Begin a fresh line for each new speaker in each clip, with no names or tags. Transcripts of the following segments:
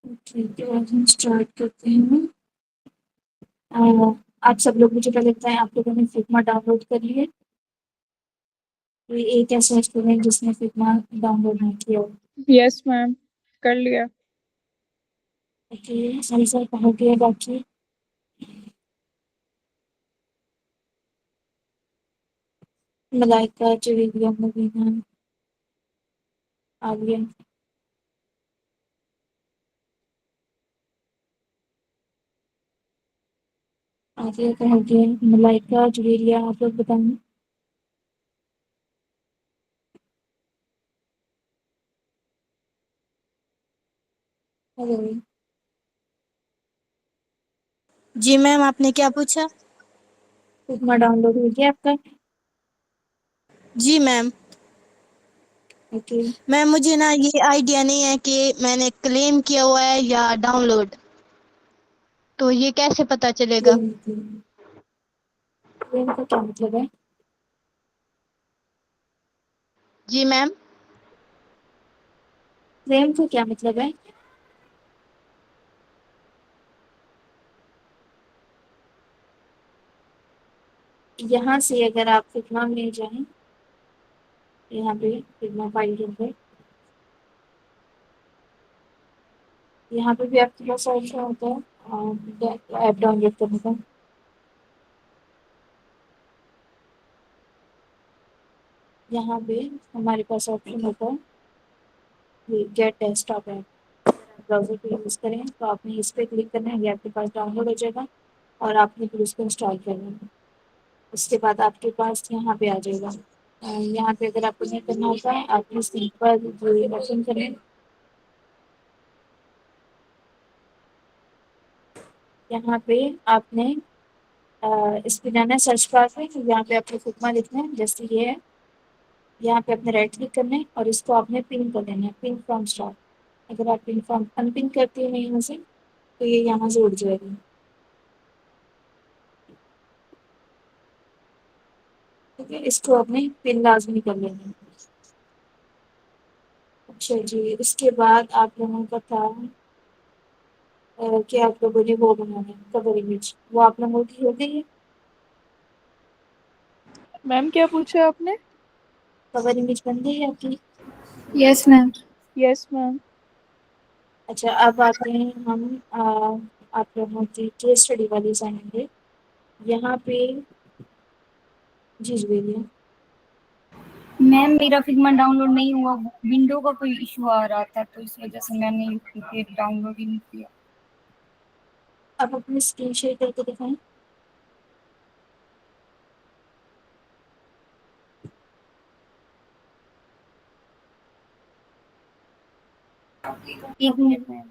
ठीक है, आज हम स्टार्ट करते हैं। अ, आप सब लोग, मुझे पहले बताएं, आप लोगों ने फिग्मा डाउनलोड कर लिए? कोई एक ऐसा स्टूडेंट जिसने फिग्मा डाउनलोड नहीं किया हो?
यस मैम, कर लिया।
ओके, सही सर कहा गया। बाकी मलाइका, जुवेरिया, मुबीना, आलिया। आलिया कहा गया, मलाइका, जुवेरिया, आप लोग बताएं। हेलो।
जी मैम, आपने क्या पूछा?
फिग्मा डाउनलोड हो गया आपका?
जी मैम।
ओके।
मैम मुझे ना ये आइडिया नहीं है कि मैंने क्लेम किया हुआ है या डाउनलोड, तो ये कैसे पता चलेगा?
क्लेम क्लेम का क्या मतलब है?
जी मैम।
क्लेम का क्या मतलब है? यहाँ से अगर आप फिग्मा में जाएं, यहाँ पे फिग्मा फाइल के अंदर, यहाँ पे भी आपके पास ऑप्शन होता है ऐप डाउनलोड करने का। यहाँ पे हमारे पास ऑप्शन होता है गेट डेस्कटॉप ऐप। ब्राउजर पे यूज करें तो आपने इस पे क्लिक करना है, ये आपके पास डाउनलोड हो जाएगा और आपने फिर उसको इंस्टॉल करना है। उसके बाद आपके पास यहाँ पे आ जाएगा। यहाँ पे अगर आपको नहीं करना होता है, आपने सिंपल जो ओपन करें, यहाँ पे आपने इस पे जाना है सर्च बार में, तो यहाँ पे आपको फिग्मा लिखना है जैसे ये है। यहाँ पे आपने राइट क्लिक करना है और इसको आपने पिन कर देना है, पिन फ्रॉम स्टॉक। अगर आप पिन फ्रॉम अनपिन करते हो यहाँ से, तो ये यहाँ से उड़ जाएगी। ठीक है, इसको आपने पिन लाजमी कर लेना है। अच्छा जी, इसके बाद आप लोगों का था कि आप लोगों ने वो बनाना है कवर इमेज, वो आप लोगों की हो गई है?
मैम क्या पूछा आपने?
कवर इमेज बन गई है आपकी?
Yes ma'am.
Yes ma'am.
अच्छा, अब आते हैं हम आप लोगों की केस स्टडी वाली जानेंगे। यहाँ पे जी जी,
मैम मेरा फिग्मा डाउनलोड नहीं हुआ, विंडो का कोई इशू आ रहा था तो इस वजह से मैंने फिर डाउनलोड ही नहीं किया।
आप अपनी स्क्रीन शेयर करके दिखाएं।
एक मिनट मैम।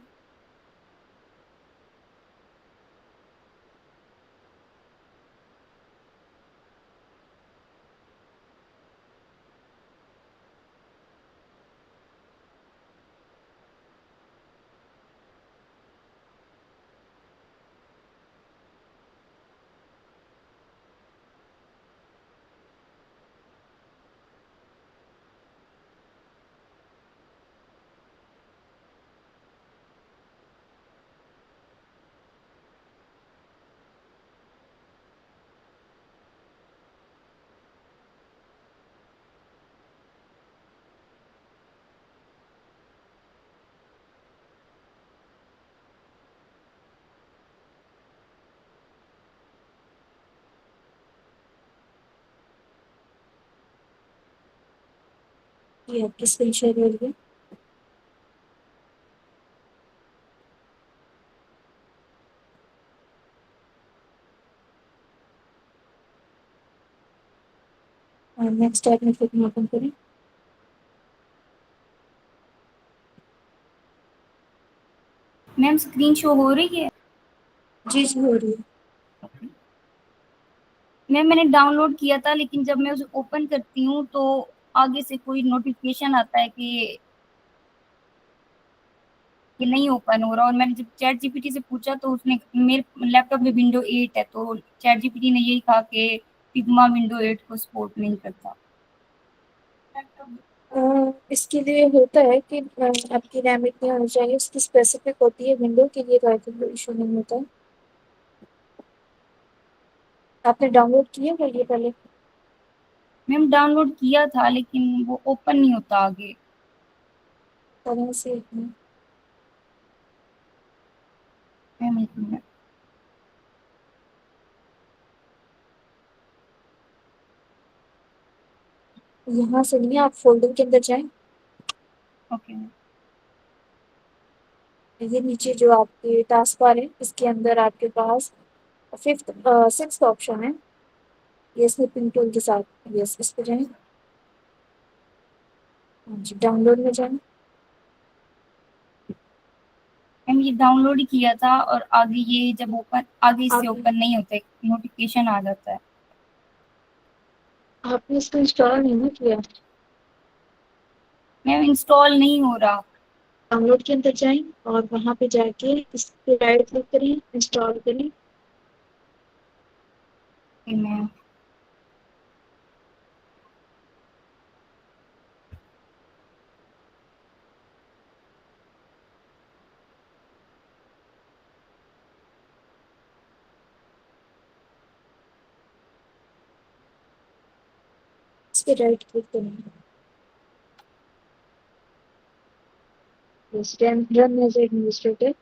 ये आपकी स्क्रीन शेयर हो रही है। और नेक्स्ट टैब में फिर ओपन करें।
मैम स्क्रीन शो हो रही है?
जी जी, हो रही है।
मैम मैंने डाउनलोड किया था लेकिन जब मैं उसे ओपन करती हूँ तो आगे से कोई नोटिफिकेशन आता है कि नहीं ओपन हो रहा। और मैंने जब चैट जीपीटी से पूछा तो उसने, मेरे लैपटॉप में विंडो 8 है तो चैट जीपीटी ने यही कहा कि फिग्मा विंडो 8 को सपोर्ट नहीं करता।
इसके लिए होता है कि आपकी रैम इतनी होनी चाहिए, उसकी स्पेसिफिक होती है, विंडो के लिए कोई भी इशू नहीं होता। आपने डाउनलोड किया है ये पहले?
मैम डाउनलोड किया था लेकिन वो ओपन नहीं होता आगे।
तरह से
मैम एक मिनट।
यहाँ से नहीं, आप फोल्डर के अंदर जाएं।
Okay ma'am.
ये नीचे जो आपके टास्क बार है, इसके अंदर आपके पास फिफ्थ सिक्स्थ ऑप्शन है, ये स्निपिंग टूल के साथ। यस, इस पे जाएं। हाँ जी, डाउनलोड में जाएं।
मैम ये डाउनलोड ही किया था और आगे ये जब ओपन, आगे इससे
आप
ओपन नहीं होता, नोटिफिकेशन आ जाता है।
आपने इसको इंस्टॉल नहीं ना किया?
मैम इंस्टॉल नहीं हो रहा।
डाउनलोड के अंदर जाएं और वहां पे जाके इस पे राइट क्लिक करें, इंस्टॉल करें।
Okay ma'am.
इस पे राइट क्लिक करें। Yes, run as administrator.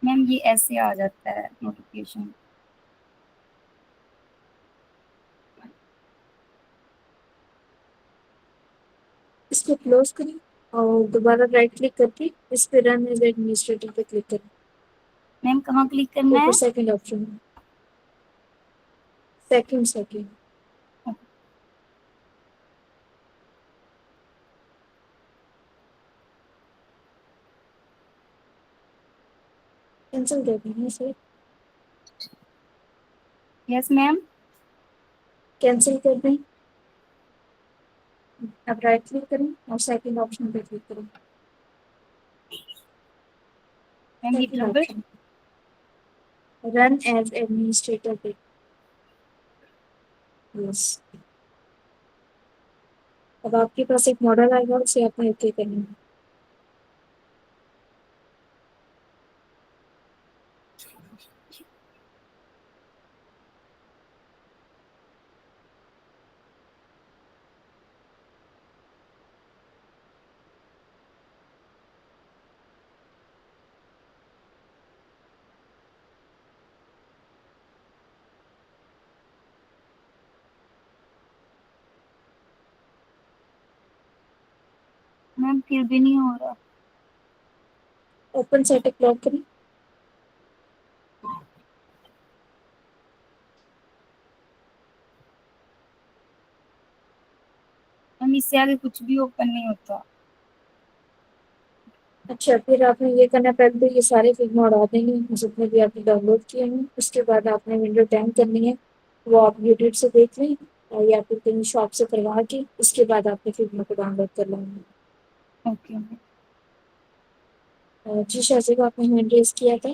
Ma'am ये ऐसे आ जाता है नोटिफिकेशन।
इसको क्लोज करें और दोबारा राइट क्लिक करके इस पे रन एज एडमिनिस्ट्रेटर पे क्लिक करें।
मैम कहाँ क्लिक करना
ऊपर
है?
Second option, second second. Cancel कर देना इसे।
Yes ma'am.
कैंसिल कर दें। अब राइट क्लिक करें और सेकंड ऑप्शन पे क्लिक करें।
मैम ये
second
trouble.
Option, run as administrator पे। यस, अब आपके पास एक मॉडल आएगा, उसे आपने ओके करना है।
मैम फिर भी नहीं हो रहा।
ओपन सेटअप लॉक करें।
मैम इससे आगे कुछ भी ओपन नहीं होता।
अच्छा, फिर आपने ये करना है, पहले तो ये सारे फिल्म उड़ा देंगे जितने भी आपने डाउनलोड किए हैं। उसके बाद आपने विंडो 10 करनी है, वो आप यूट्यूब से देख लें और या फिर कहीं शॉप से करवा के उसके बाद आपने फिल्मों को डाउनलोड कर लेंगे।
Okay ma'am.
जी शाजी को आपने हैंड रेज किया था।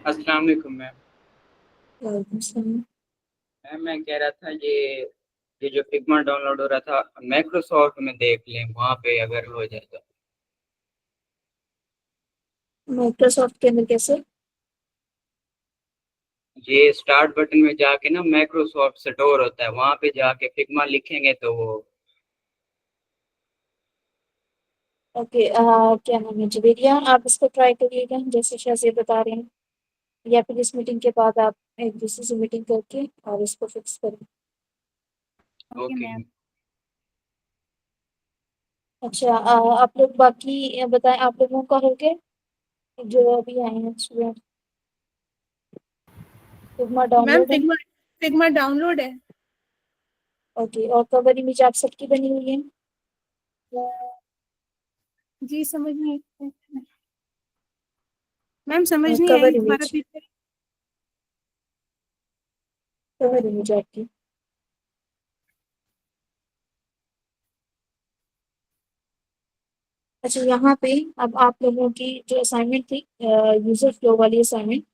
अस्सलाम वालेकुम मैम।
वालेकुम सलाम।
मैम मैं कह रहा था ये जो फिग्मा डाउनलोड हो रहा था, माइक्रोसॉफ्ट में देख लें, वहाँ पे अगर हो जाए तो।
माइक्रोसॉफ्ट के अंदर कैसे?
ये स्टार्ट बटन में जाके ना माइक्रोसॉफ्ट स्टोर होता है, वहाँ पे जाके फिग्मा लिखेंगे तो वो।
ओके, क्या नाम है, जवेरिया, आप इसको ट्राई करिएगा जैसे शाजी बता रहे हैं, या फिर इस मीटिंग के बाद आप एक दूसरे से मीटिंग करके और इसको फिक्स करें।
Okay
okay
ma'am.
अच्छा, आप लोग बाकी बताएं, आप लोगों का हो गया जो अभी आए हैं स्टूडेंट? फिग्मा
मैम
डाउनलोड है?
फिग्मा फिग्मा डाउनलोड है।
ओके, और कवर इमेज आप सबकी बनी हुई है?
जी समझ नहीं। मैम समझ नहीं आई
कवर
दोबारा
इमेज,
फिर से।
समझ रही मुझे आपकी। अच्छा, यहाँ पे अब आप लोगों की जो असाइनमेंट थी, यूजर फ्लो वाली असाइनमेंट,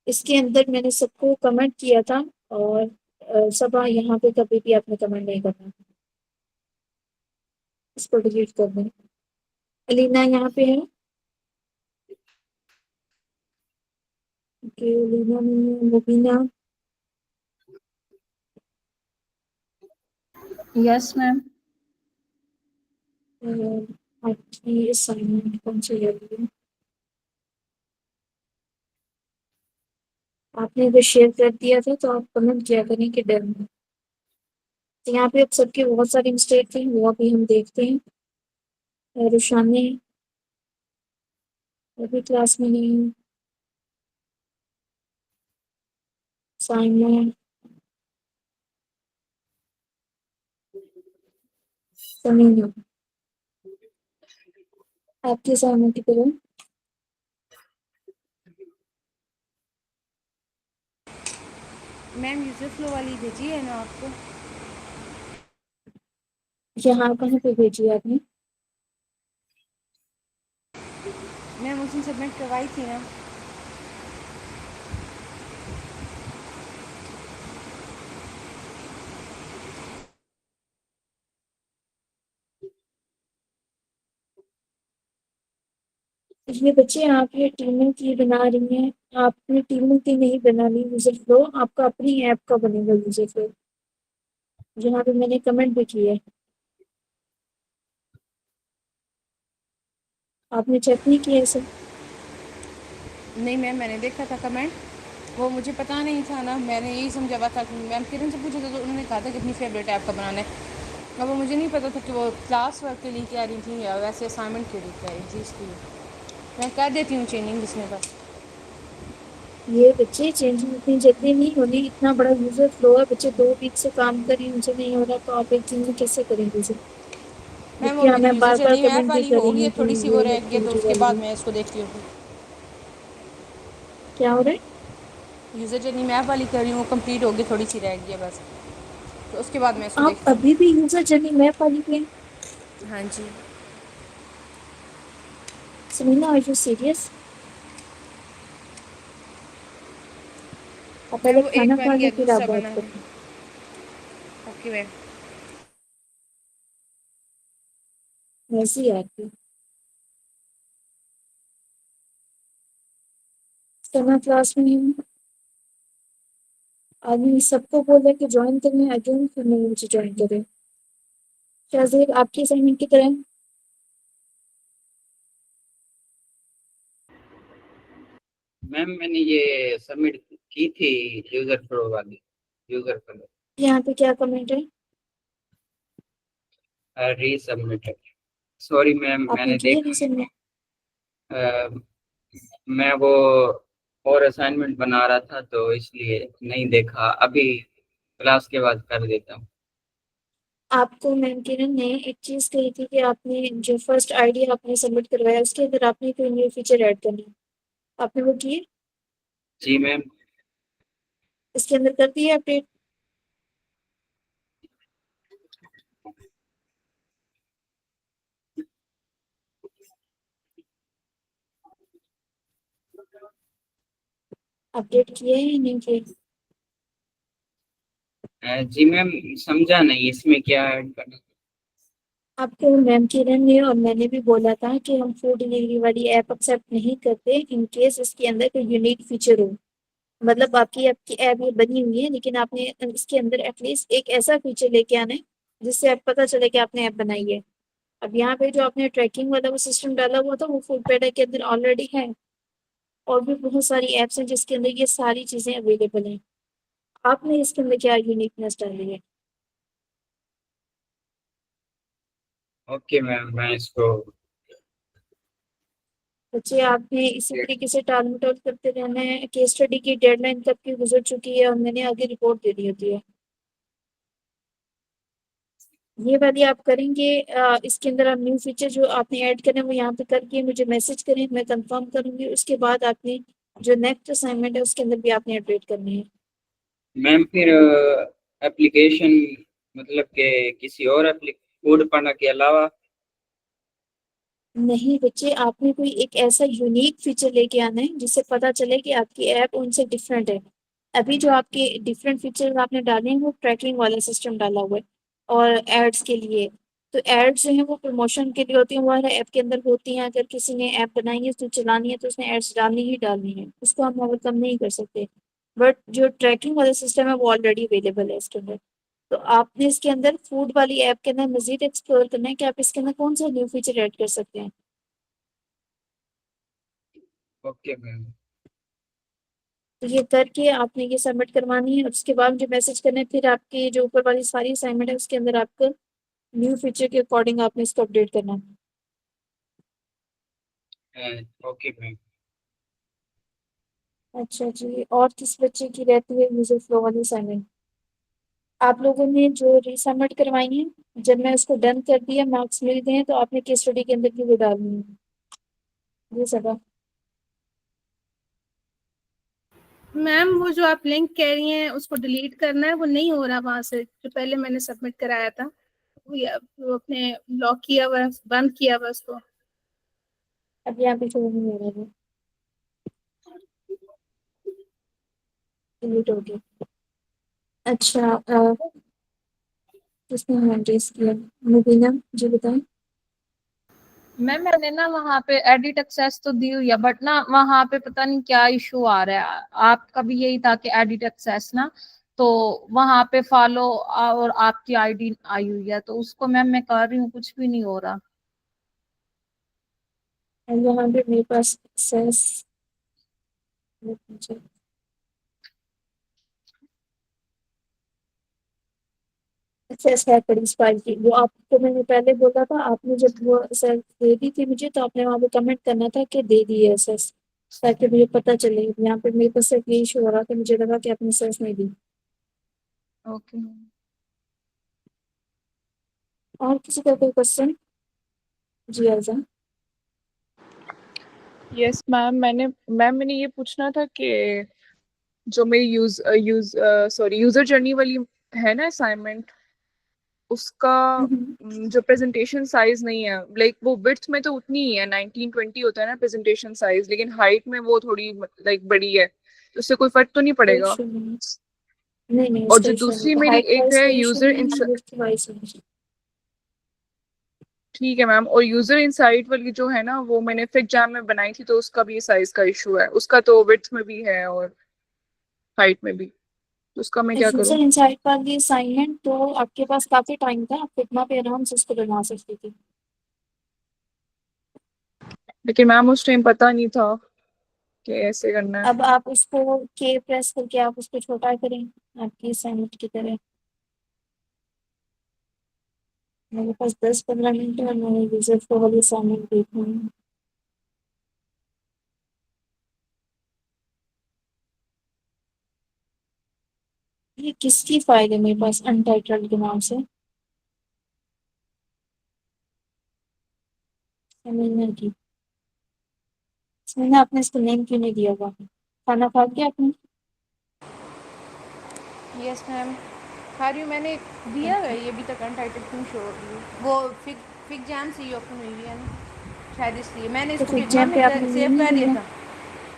इसके अंदर मैंने सबको कमेंट किया था, और सब यहाँ पे कभी भी आपने कमेंट नहीं करना, इसको डिलीट कर दें। अलीना यहाँ पे है? ओके, अलीना नहीं है। मुबीना?
Yes ma'am.
आपकी असाइनमेंट कौन सी है अभी? आपने अगर शेयर कर दिया था तो आप कमेंट किया करें कि डन है। तो यहाँ पे अब सबके बहुत सारे मिस्टेक थे, वो अभी हम देखते हैं। रुशानी अभी क्लास में नहीं है। साइमन, समीना, आपकी असाइनमेंट की तरह
मैम यूजर फ्लो वाली भेजी है ना आपको?
यहाँ कहाँ पे भेजी है आपने?
मैम उस दिन सबमिट करवाई थी ना।
ये बच्चे, आप ये टीमें की बना रही हैं, आपने टीमों की नहीं बनानी यूजर फ्लो, आपका अपनी ऐप का बनेगा यूजर फ्लो, जहाँ पे मैंने कमेंट भी किया है। आपने चेक नहीं किया इसे?
नहीं मैम, मैंने देखा था कमेंट, वो मुझे पता नहीं था ना, मैंने यही समझा हुआ था कि मैम किरण से पूछा था तो उन्होंने कहा था कि अपनी फेवरेट ऐप का बनाना है। अब वो मुझे नहीं पता था कि वो क्लास वर्क के लिए कह रही थी या वैसे असाइनमेंट के लिए कह रही थी, इसलिए मैं कर देती हूँ चेंजिंग इसमें बस।
ये बच्चे चेंजिंग इतनी जल्दी नहीं होनी, इतना बड़ा यूजर फ्लो है, बच्चे 2 वीक से काम कर रहे हैं, उनसे नहीं हो रहा तो आप एक दिन में कैसे करेंगे इसे?
मैम वो
जबकि
मेरी
हमें
यूज़र
बार बार
जर्नी मैप
कमेंट भी
वाली
कर रही
होगी,
है कि
थोड़ी सी वो
ये
रह गई है, तो
एक्टिविटी
उसके
वाली
बाद
है।
मैं इसको देखती हूँ।
क्या हो रहा है?
यूज़र जर्नी मैप वाली कर रही हूँ, कंप्लीट होगी, थोड़ी सी रह गई है बस, तो उसके बाद मैं इसको
आप
देखती
अभी भी यूजर जर्नी मैप वाली पे हैं?
हूँ। हाँ जी।
Samina, are you serious? आप
मैम
पहले
वो
खाना
एक
खा
बन
लो
गया,
फिर आप
दूसरा
बात
बना है।
करें।
Okay ma'am.
वैसे ही आपकी सना क्लास में हूँ, आदमी सबको बोले कि ज्वाइन करें, अगेन फिर नहीं मुझे ज्वाइन करें। शाज़ेब, आपकी असाइनमेंट की तरह
मैम मैंने ये सबमिट की थी, यूजर फ्लो वाली, यूजर फ्लो
यहाँ पे क्या कमेंट है?
रीसबमिटेड। सॉरी मैम,
आपने
मैंने
किए
देखा
रीसेंट में?
मैं वो और असाइनमेंट बना रहा था तो इसलिए नहीं देखा, अभी क्लास के बाद कर देता हूँ।
आपको मैम किरण ने एक चीज कही थी कि आपने जो फर्स्ट आइडिया आपने सबमिट करवाया उसके अंदर आपने कोई न्यू फीचर ऐड करना है, आपने वो किए?
जी मैम।
इसके अंदर कर दिए अपडेट? अपडेट किए हैं या नहीं किए?
जी मैम, समझा नहीं इसमें क्या ऐड करना।
आपको मैम किरण ने और मैंने भी बोला था कि हम फूड डिलीवरी वाली ऐप एक्सेप्ट नहीं करते इन केस इसके अंदर कोई यूनिक फीचर हो। मतलब आपकी ऐप ये बनी हुई है, लेकिन आपने इसके अंदर एटलीस्ट एक ऐसा फीचर लेके आना है जिससे आप पता चले कि आपने ऐप बनाई है। अब यहाँ पे जो आपने ट्रैकिंग वाला वो सिस्टम डाला हुआ था वो फूड पैडा के अंदर ऑलरेडी है, और भी बहुत सारी एप्स हैं जिसके अंदर ये सारी चीजें अवेलेबल हैं। आपने इसके अंदर क्या यूनिकनेस डाली है?
ओके मैम, मैं इसको
बच्चे, आपने इसी तरीके से टाल मटोल करते रहना है। केस स्टडी की डेडलाइन कब की गुजर चुकी है और मैंने आगे रिपोर्ट दे दी होती है। ये वाली आप करेंगे, इसके अंदर आप न्यू फीचर जो आपने ऐड करना है वो यहाँ पे करके मुझे मैसेज करें, मैं कंफर्म करूंगी। उसके बाद आपने जो नेक्स्ट असाइनमेंट है उसके अंदर भी आपने अपडेट करनी है।
मैम फिर एप्लीकेशन मतलब के किसी और फूड पांडा के अलावा?
नहीं बच्चे, आपने कोई एक ऐसा यूनिक फीचर लेके आना है जिससे पता चले कि आपकी ऐप उनसे डिफरेंट है। अभी जो आपके डिफरेंट फीचर आपने डाले हैं वो ट्रैकिंग वाला सिस्टम डाला हुआ है और एड्स के लिए। तो एड्स जो है वो प्रमोशन के लिए होती है, वो हमारे ऐप के अंदर होती हैं। अगर किसी ने ऐप बनाई है तो चलानी है तो उसने एड्स डालनी ही डालनी है, उसको हम ओवरकम नहीं कर सकते। बट जो ट्रैकिंग वाला सिस्टम है वो ऑलरेडी अवेलेबल है इसके अंदर। तो आपने इसके अंदर फूड वाली ऐप के अंदर मजीद एक्सप्लोर करना है कि आप इसके अंदर कौन सा न्यू फीचर ऐड कर सकते हैं।
Okay ma'am.
तो ये करके आपने ये सबमिट करवानी है, उसके बाद मुझे मैसेज करना है। फिर आपकी जो ऊपर वाली सारी असाइनमेंट है उसके अंदर आपको न्यू फीचर के अकॉर्डिंग आपने इसको अपडेट करना है।
Okay ma'am.
अच्छा जी, और किस बच्चे की रहती है यूजर फ्लो वाली असाइनमेंट? आप लोगों ने जो रीसबमिट करवाई है, जब मैं उसको डन कर दिया, मार्क्स मिल गए हैं, तो आपने केस स्टडी के अंदर भी वो डालनी है। ये सब है।
मैम वो जो आप लिंक कह रही हैं उसको डिलीट करना है, वो नहीं हो रहा वहां से, जो पहले मैंने सबमिट कराया था वो अपने लॉक किया हुआ है, बंद किया हुआ है उसको।
अब यहाँ पे शो नहीं हो रहा है, डिलीट हो गया। अच्छा, किसने हैंड रेस किया? मुबीना जी बताएं।
मैम मैंने ना वहाँ पे एडिट एक्सेस तो दी हुई है, बट ना वहाँ पे पता नहीं क्या इशू आ रहा है। आपका भी यही था कि एडिट एक्सेस ना, तो वहाँ पे फॉलो और आपकी आईडी आई हुई है, तो उसको मैम मैं कर रही हूँ, कुछ भी नहीं हो रहा।
यहाँ पे मेरे पास एक्सेस एक्सेस है पड़ी इस फाइल की। वो आपको मैंने पहले बोला था, आपने जब वो एक्सेस दे दी थी मुझे, तो आपने वहाँ पे कमेंट करना था कि दे दी है एक्सेस, ताकि मुझे पता चले। यहाँ पे मेरे पास सिर्फ ये इशू हो रहा था, मुझे लगा कि आपने एक्सेस नहीं दी।
ओके।
और किसी का कोई क्वेश्चन? जी आजा।
यस मैम, मैंने ये पूछना था कि जो मेरी यूजर जर्नी वाली है ना असाइनमेंट, उसका
हम्म।
जो प्रेजेंटेशन साइज नहीं है, लाइक वो विड्थ में तो उतनी ही है, 1920 होता है ना प्रेजेंटेशन साइज, लेकिन हाइट में वो थोड़ी लाइक बड़ी है, तो उससे कोई फर्क तो नहीं
कोई
पड़ेगा?
इशू नहीं, नहीं नहीं,
और
उसका
जो
इशू नहीं
दूसरी
है।
मेरी
हाइट
एक
वाइज
है
कोई इशू
यूजर,
नहीं है, विड्थ वाइज नहीं।
ठीक है मैम, और यूजर इनसाइट वाली जो है ना, वो मैंने फिग जैम में बनाई थी, तो उसका भी साइज का इशू है, उसका तो विड्थ में भी है और हाइट में भी, तो उसका मैं क्या करूँ?
यूजर इनसाइट वाली असाइनमेंट तो आपके पास काफी टाइम था, आप फिग्मा पे आराम से उसको बना सकती थी।
लेकिन मैम उस टाइम पता नहीं था कि ऐसे करना है।
अब आप उसको के प्रेस करके आप उसको छोटा करें, आपकी असाइनमेंट की तरह। मेरे पास 10-15 मिनट है और मैंने यूजर को वाली असाइनमेंट देखना है। ये किसकी फाइल है मेरे पास अनटाइटल्ड के नाम से? समझने की। समझना, आपने इसको नेम क्यों नहीं दिया हुआ? खाना खा के आपने?
यस मैम, खा रही हूँ। मैंने दिया है ये अभी तक अनटाइटल क्यों शो हो रही है? वो फिग फिग जैम से ही ओपन हुई है ना, शायद इसलिए मैंने
तो
इसको
फिर
फिग्मा
जैम पे आपने
में
नेम
सेव
नहीं
कर दिया
दिया।
था।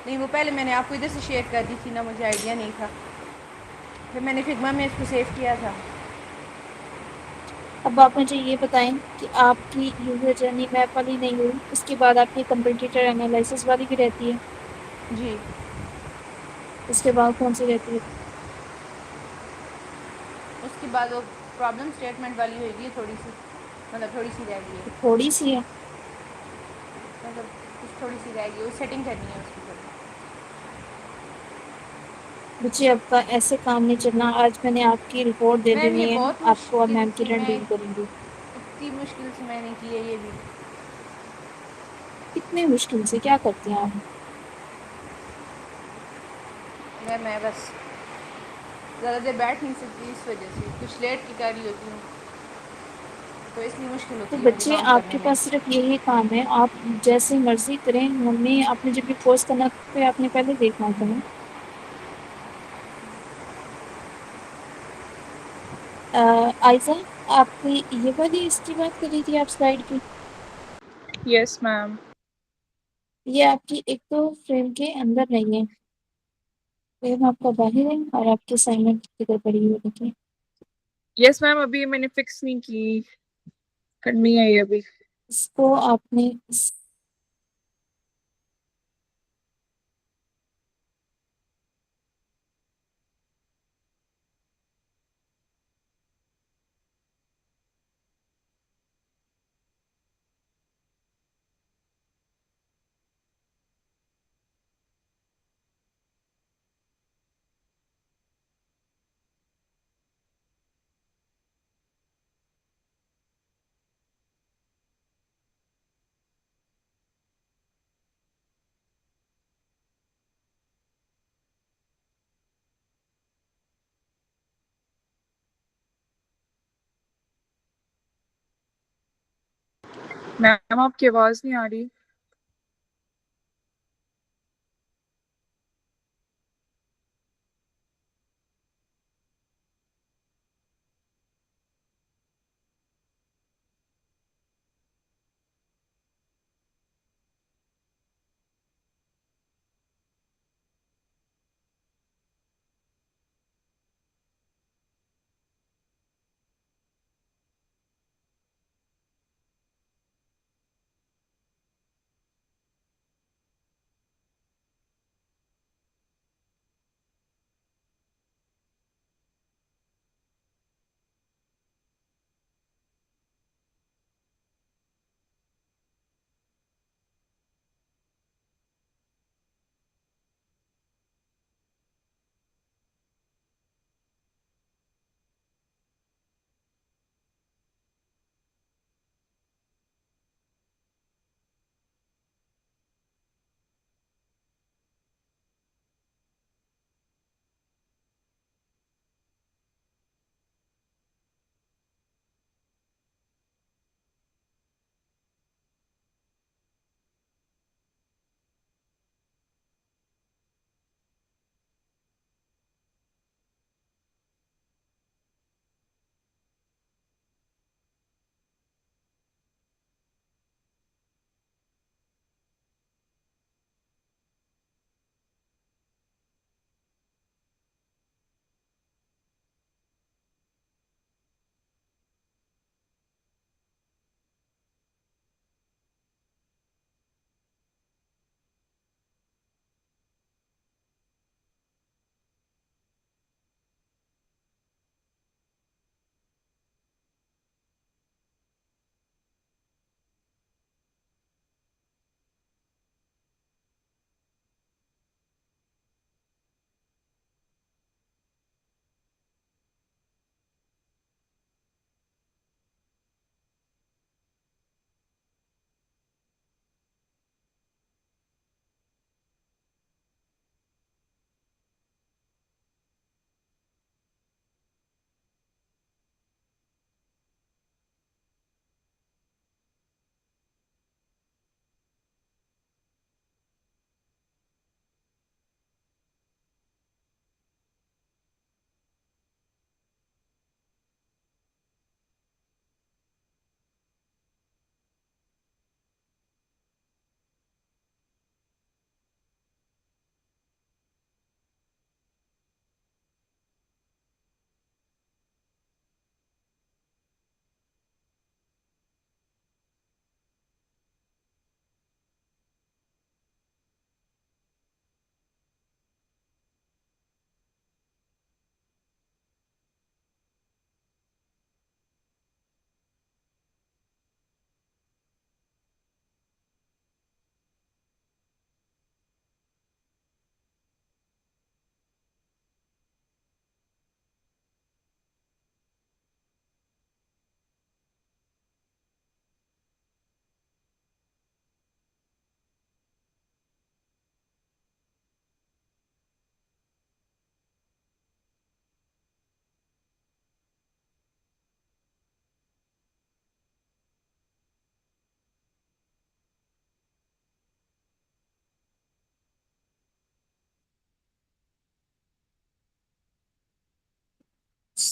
नहीं, वो पहले मैंने आपको इधर से शेयर कर दी थी ना, मुझे आइडिया नहीं था, फिर मैंने फिग्मा में इसको सेव किया था।
अब आप मुझे ये बताएं कि आपकी यूजर जर्नी मैप वाली नहीं हुई, उसके बाद आपकी कंपटीटर एनालिसिस वाली भी रहती है,
जी,
उसके बाद कौन सी रहती है?
उसके बाद वो प्रॉब्लम स्टेटमेंट वाली होगी थोड़ी सी, मतलब थोड़ी सी रह गई है,
थोड़ी सी है।
मतलब कुछ थोड़ी सी रह गई है, वो सेटिंग करनी है उसकी थोड़ी।
मुझे आपका ऐसे काम नहीं चलना। आज मैंने आपकी रिपोर्ट दे
मैम ये
देनी है,
बहुत
आपको और
मुश्किल
मैम
से
किरण
मैं
डील करेंगी।
इतनी मुश्किल से मैंने की है ये भी।
कितने मुश्किल से क्या करते हैं आप?
मैं बस ज़्यादा देर बैठ नहीं सकती, इस वजह से कुछ लेट की कर रही होती हूँ, तो इसलिए मुश्किल
तो
होती है मुझे
बच्चे,
काम करने
आपके
में।
पास सिर्फ यही काम है, आप जैसे मर्जी करें। हमने आपने जब भी कोर्स करना तो आपने पहले देखना था ना। आयजा, आपकी ये वाली इसकी बात कर रही थी आप स्लाइड की?
Yes ma'am.
ये आपकी एक तो फ्रेम के अंदर नहीं है, फ्रेम आपका बाहर है और आपकी असाइनमेंट किधर पड़ी हुई है देखिए।
यस मैम, अभी मैंने फिक्स नहीं की, करनी है ये अभी।
इसको आपने
मैम आपकी आवाज नहीं आ रही।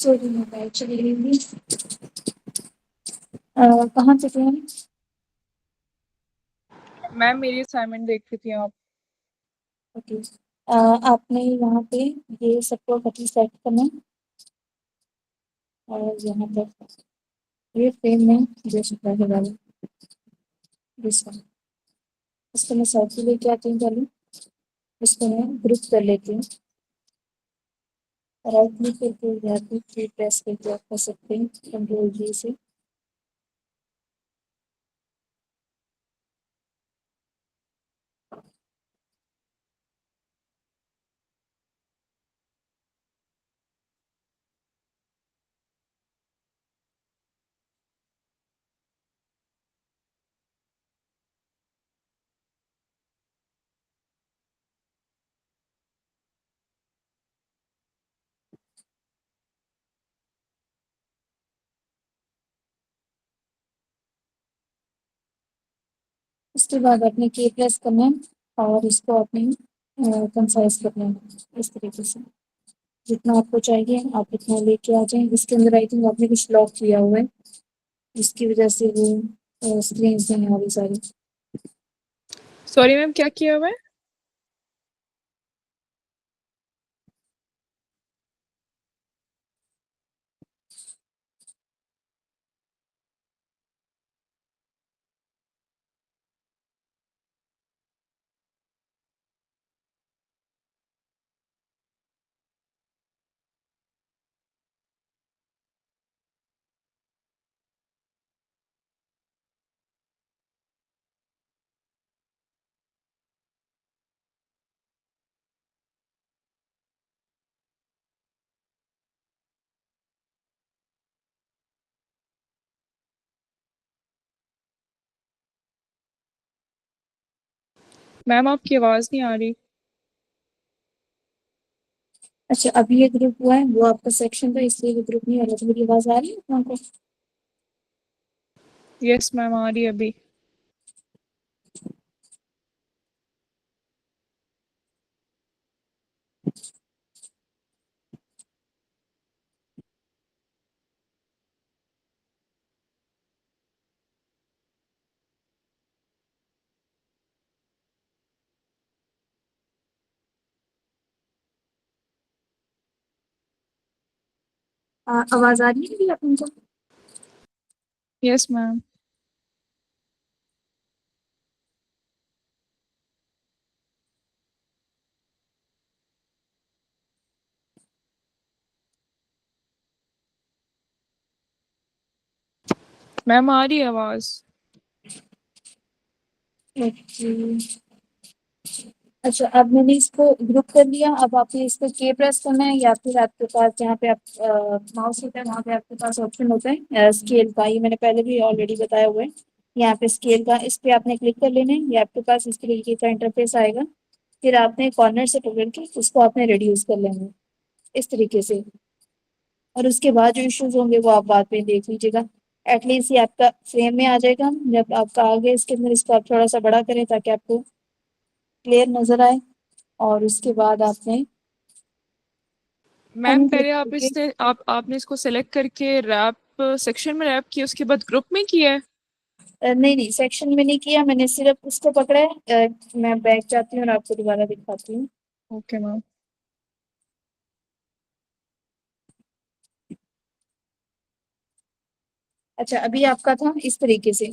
सॉरी मैं बैठ चली गई थी। कहाँ से थे हम?
मैम मेरी असाइनमेंट देख रही थी आप।
ओके। आपने यहाँ पे ये सबको कटी सेट करना है और यहाँ पर ये फ्रेम में जो छुपा है वाला इसको मैं साइड पे लेके आती हूँ पहले। इसको मैं ग्रुप कर लेती हूँ। राइट क्लिक करके यहाँ पे प्रेस करके आप कर सकते हैं कंट्रोल जी से। उसके बाद आपने के प्रेस करना है और इसको आपने कंसाइज करना है इस तरीके से। जितना आपको चाहिए आप इतना लेके आ जाएं। इसके अंदर आई थिंक आपने कुछ लॉक किया हुआ है जिसकी वजह से वो स्क्रीन नहीं आ रही सारी।
सॉरी मैम क्या किया हुआ है? मैम आपकी आवाज नहीं आ रही।
अच्छा अभी ये ग्रुप हुआ है वो आपका सेक्शन था इसलिए वो ग्रुप नहीं हो रहा था। मेरी आवाज आ रही है आपको?
यस मैम आ रही है अभी।
आवाज आ रही है मेरी आपको?
Yes ma'am. मैम आ रही है आवाज।
ओके। अच्छा अब मैंने इसको ग्रुप कर लिया। अब आपने इसको के प्रेस करना है या फिर आपके पास जहाँ पे आप माउस होता है वहाँ पे आपके पास ऑप्शन होता है स्केल का। ये मैंने पहले भी ऑलरेडी बताया हुआ है। यहाँ पे स्केल का इस पे आपने क्लिक कर लेना है। ये आपके पास इस तरीके का इंटरफेस आएगा। फिर आपने कॉर्नर से पकड़ के उसको आपने रिड्यूस कर लेना है इस तरीके से। और उसके बाद जो इश्यूज होंगे वो आप बाद में देख लीजिएगा। एटलीस्ट ये आपका फ्रेम में आ जाएगा। जब आपका आगे इसके अंदर इसको आप थोड़ा सा बड़ा करें ताकि आपको क्लियर नजर आए। और उसके बाद आपने
मैम
अनक्लिक
पहले आप
करके
इसने आपने इसको सेलेक्ट करके रैप सेक्शन में रैप किया उसके बाद ग्रुप में किया है।
नहीं नहीं सेक्शन में नहीं किया मैंने सिर्फ उसको पकड़ा है। मैं बैक जाती हूँ और आपको दोबारा दिखाती हूँ।
Okay ma'am.
अच्छा अभी आपका था इस तरीके से।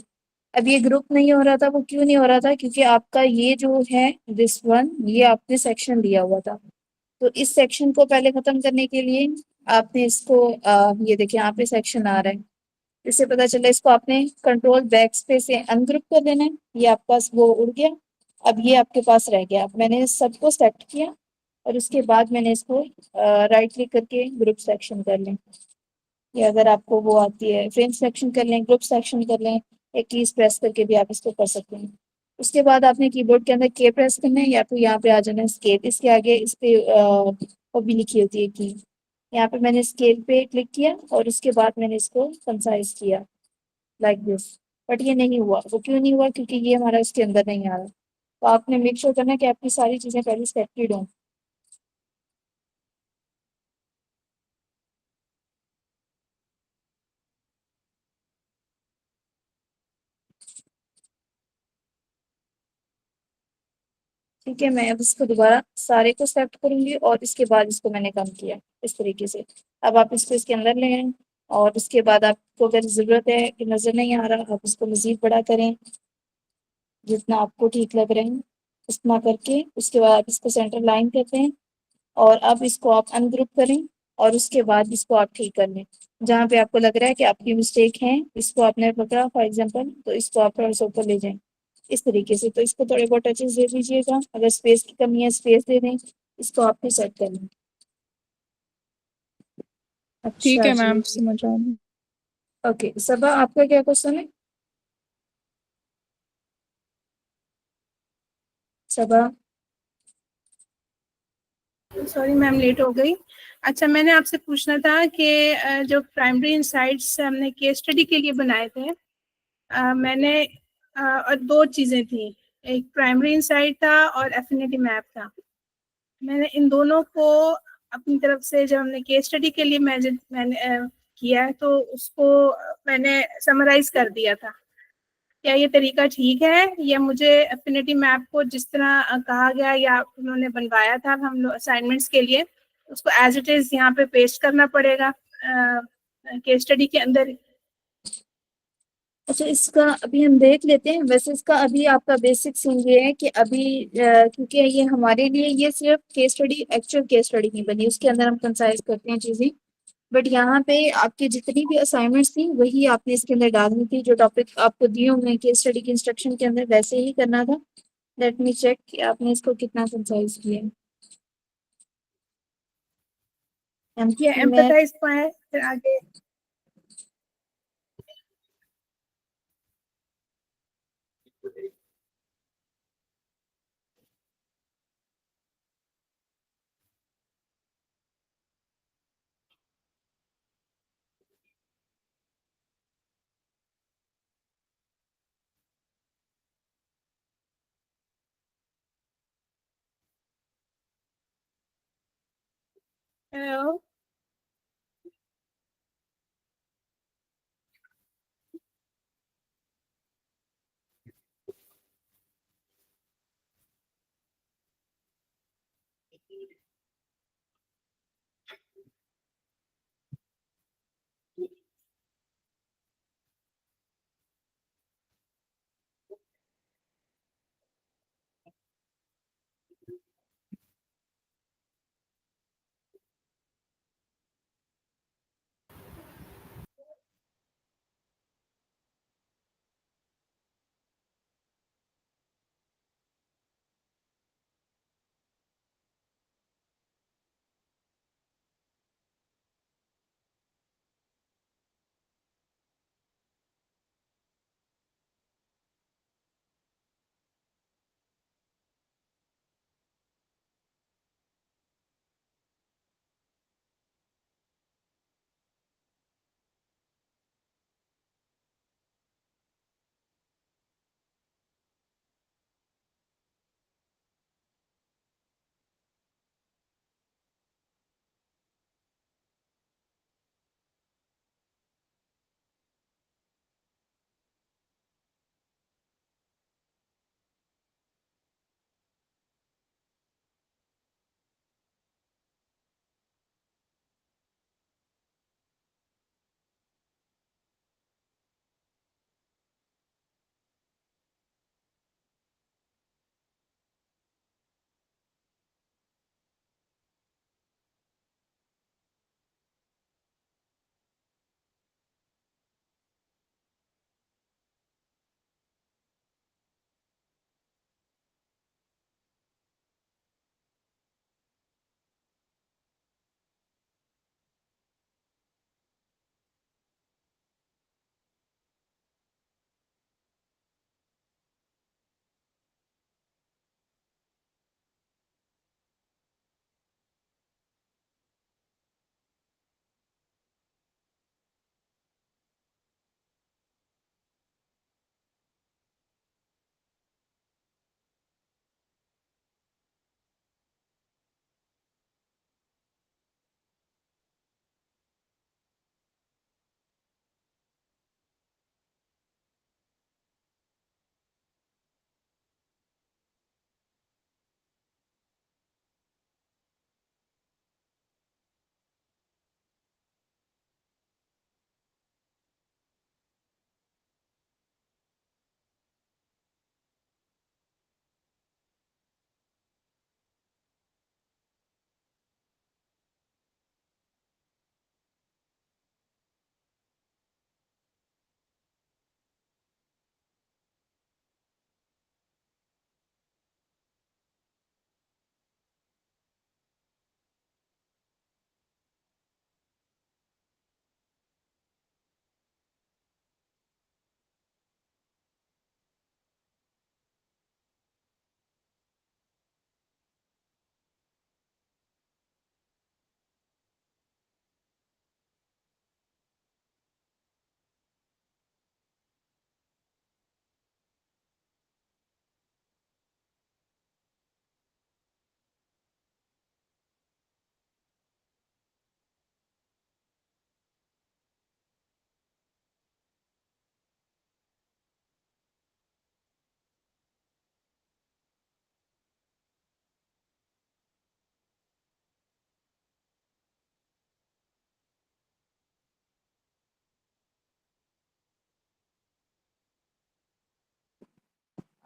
अब ये ग्रुप नहीं हो रहा था वो क्यों नहीं हो रहा था क्योंकि आपका ये जो है दिस वन ये आपने सेक्शन दिया हुआ था। तो इस सेक्शन को पहले खत्म करने के लिए आपने इसको ये देखिए यहाँ पे सेक्शन आ रहा है। इससे पता चला इसको आपने कंट्रोल बैक स्पेस से अनग्रुप कर देना है। ये आपके पास वो उड़ गया। अब ये आपके पास रह गया। अब मैंने सबको सेलेक्ट किया और उसके बाद मैंने इसको राइट क्लिक करके ग्रुप सेक्शन कर लें। या अगर आपको वो आती है फ्रेम सेक्शन कर लें ग्रुप सेक्शन कर लें। एक कीज प्रेस करके भी आप इसको कर सकते हैं। उसके बाद आपने कीबोर्ड के अंदर के प्रेस करना है या फिर यहाँ पे आ जाना है स्केप। इसके आगे इस पे वो भी लिखी होती है की। यहाँ पे मैंने स्केल पे क्लिक किया और उसके बाद मैंने इसको कंसाइज किया लाइक दिस। बट ये नहीं हुआ। वो क्यों नहीं हुआ क्योंकि ये हमारा इसके अंदर नहीं आ रहा। तो आपने मेक श्योर करना है कि आपकी सारी चीजें पहले सेलेक्टेड हों। ठीक है, मैं अब इसको दोबारा सारे को सेलेक्ट करूंगी और इसके बाद इसको मैंने कम किया इस तरीके से। अब आप इसको इसके अंदर ले आए और उसके बाद आपको अगर जरूरत है कि नजर नहीं आ रहा, आप इसको मजीद बड़ा करें जितना आपको ठीक लग रहा है उतना करके। उसके बाद आप इसको सेंटर लाइन करते हैं और अब इसको आप अनग्रुप करें और उसके बाद इसको आप ठीक कर लें। जहाँ पे आपको लग रहा है कि आपकी मिस्टेक है, इसको आपने पकड़ा फॉर एग्जांपल, तो इसको आप थोड़ा सा ऊपर ले जाएं इस तरीके से। तो इसको थोड़े बहुत टचेस दे दीजिएगा, अगर स्पेस की कमी है स्पेस दे दें, इसको आप फिर सेट कर लें।
ठीक
अच्छा
है
जी,
मैम, समझ आ गई।
ओके सबा, आपका क्या क्वेश्चन है? सबा,
सॉरी मैम, लेट हो गई। अच्छा, मैंने आपसे पूछना था कि जो प्राइमरी इंसाइट्स हमने केस स्टडी के लिए बनाए थे, मैंने और दो चीज़ें थी, एक प्राइमरी इंसाइट था और एफिनिटी मैप था। मैंने इन दोनों को अपनी तरफ से जब हमने केस स्टडी के लिए मैंने किया है तो उसको मैंने समराइज कर दिया था। क्या ये तरीका ठीक है या मुझे एफिनिटी मैप को जिस तरह कहा गया या उन्होंने बनवाया था हम लोग असाइनमेंट्स के लिए, उसको एज इट इज यहाँ पे पेस्ट करना पड़ेगा केस स्टडी के अंदर?
अच्छा इसका अभी हम देख लेते हैं। वैसे इसका अभी आपका बेसिक सीन ये है कि अभी क्योंकि ये हमारे लिए ये सिर्फ case study, actual case study नहीं बनी, उसके अंदर हम कंसाइज करते हैं चीजें। बट यहाँ पे आपकी जितनी भी असाइनमेंट्स थी वही आपने इसके अंदर डालनी थी, जो टॉपिक आपको दिए हुए हैं केस स्टडी के इंस्ट्रक्शन के अंदर वैसे ही करना था। लेट मी चेक कि आपने इसको कितना कंसाइज किया है।
ये
मैं
एम्पथाइज पाए फिर आगे। हेलो।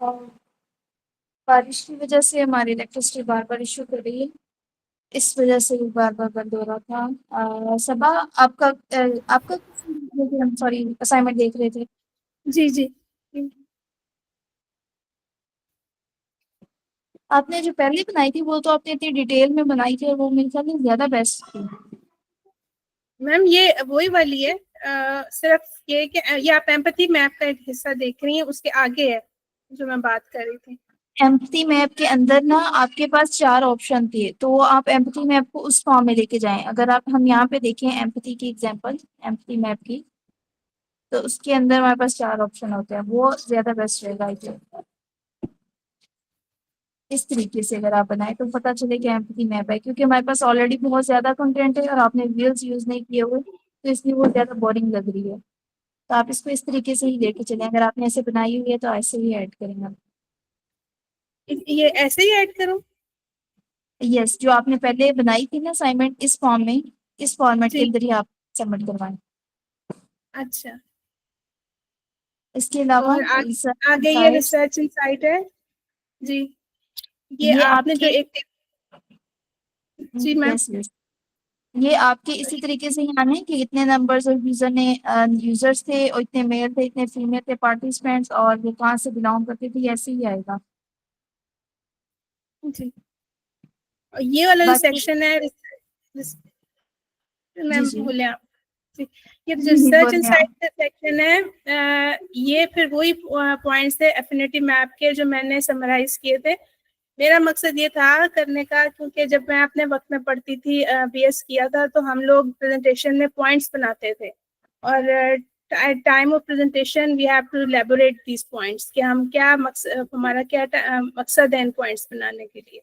और बारिश की वजह से हमारी इलेक्ट्रिसिटी बार बार इशू कर रही है, इस वजह से भी बार बार बंद हो रहा था। सबा, आपका सॉरी असाइनमेंट देख रहे थे?
जी जी।
आपने जो पहले बनाई थी वो तो आपने इतनी डिटेल में बनाई थी और वो मेरे ख्याल में ज्यादा बेस्ट थी।
मैम ये वही वाली है, सिर्फ ये कि ये आप एम्पैथी मैप का एक हिस्सा देख रही हैं, उसके आगे है जो मैं बात कर रही थी।
एम्पथी मैप के अंदर ना आपके पास 4 ऑप्शन थे, तो आप एम्पथी मैप को उस फॉर्म में लेके जाएं। अगर हम यहाँ पे देखें एम्पथी की एग्जांपल, एम्पथी मैप की, तो उसके अंदर हमारे पास 4 ऑप्शन होते हैं, वो ज्यादा बेस्ट रहेगा आई थिंक। इस तरीके से अगर आप बनाए तो पता चले कि एम्पथी मैप है, क्योंकि हमारे पास ऑलरेडी बहुत ज्यादा कंटेंट है और आपने व्हील्स यूज नहीं किए हुए, तो इसलिए वो ज्यादा बोरिंग लग रही है। तो आप इसको इस तरीके से ही लेके चलें, अगर आपने ऐसे बनाई हुई है तो ऐसे ही ऐड करेंगे आप।
ये ऐसे ही ऐड करूं?
यस, जो आपने पहले बनाई थी ना असाइनमेंट इस फॉर्म में, इस फॉर्मेट के
जी।
अंदर ही आप सबमिट करवाएं।
अच्छा।
इसके अलावा
और
रिसर्च
आगे ये
इनसाइट्स,
रिसर्च इनसाइट है। जी। ये
ये
आपने जो
आपके,
एक, जी मैम।
यस यस, ये आपके इसी तरीके से ही आने हैं कि इतने नंबर्स और यूजर्स थे और इतने मेल थे, इतने फीमेल थे पार्टिसिपेंट्स, और वो कहाँ से बिलोंग करते थे, ऐसे ही आएगा।
जी। और ये वाला जो
बाकी
सेक्शन है,
जी
मैम
जी
बोले आप। जी। ये जो
नहीं
रिसर्च
बोलिए
इनसाइट
आप।
का सेक्शन है, ये फिर वही पॉइंट्स थे एफिनिटी मैप के जो मैंने समराइज किए थे। मेरा मकसद ये था करने का, क्योंकि जब मैं अपने वक्त में पढ़ती थी, बीएस किया था, तो हम लोग प्रेजेंटेशन में पॉइंट्स बनाते थे, और time of presentation we have to elaborate these points कि हम क्या मकसद, हमारा क्या मकसद है इन पॉइंट्स बनाने के लिए।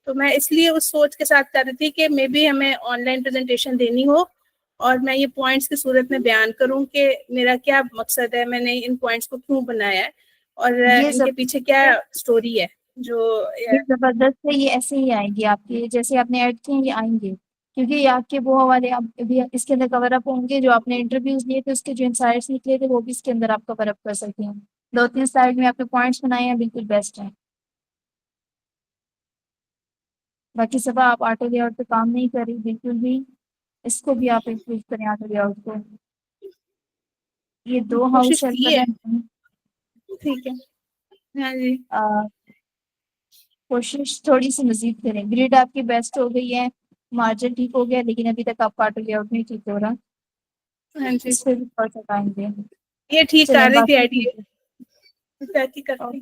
तो मैं इसलिए उस सोच के साथ कर रही थी कि मे बी हमें ऑनलाइन प्रेजेंटेशन देनी हो और मैं ये पॉइंट्स की सूरत में बयान करूं कि मेरा क्या मकसद है, मैंने इन पॉइंट्स को क्यों बनाया है, और
ये
इनके
सब,
पीछे क्या स्टोरी है जो।
ये जबरदस्त है, ये ऐसे ही आएंगे आपके, जैसे आपने ऐड किए ये आएंगे, क्योंकि ये आपके वो हवाले आप भी इसके अंदर कवर अप होंगे, जो आपने इंटरव्यूज लिए थे उसके जो इंसाइट्स निकले थे वो भी इसके अंदर आप कवर अप कर सकते हैं। 2-3 स्लाइड में आपने पॉइंट्स बनाए हैं, बिल्कुल बेस्ट है। बाकी सब आप ऑटो लेआउट पे काम नहीं कर रही बिल्कुल भी, इसको भी आप इम्प्रूव करें ऑटो लेआउट को। ये 2 हाउस
कोशिश की
हेल्पर
है।
हैं।
ठीक है। हाँ जी।
कोशिश थोड़ी सी मजीद करें। ग्रिड आपकी बेस्ट हो गई है, मार्जिन ठीक हो गया, लेकिन अभी तक आपका ऑटो लेआउट नहीं ठीक हो रहा,
हाँ जी।
इस पे भी थोड़ा सा टाइम दें।
ये ठीक
चलें
कर रही थी
बाकी ठीक
आइडिया,
है।
करती
और
करती।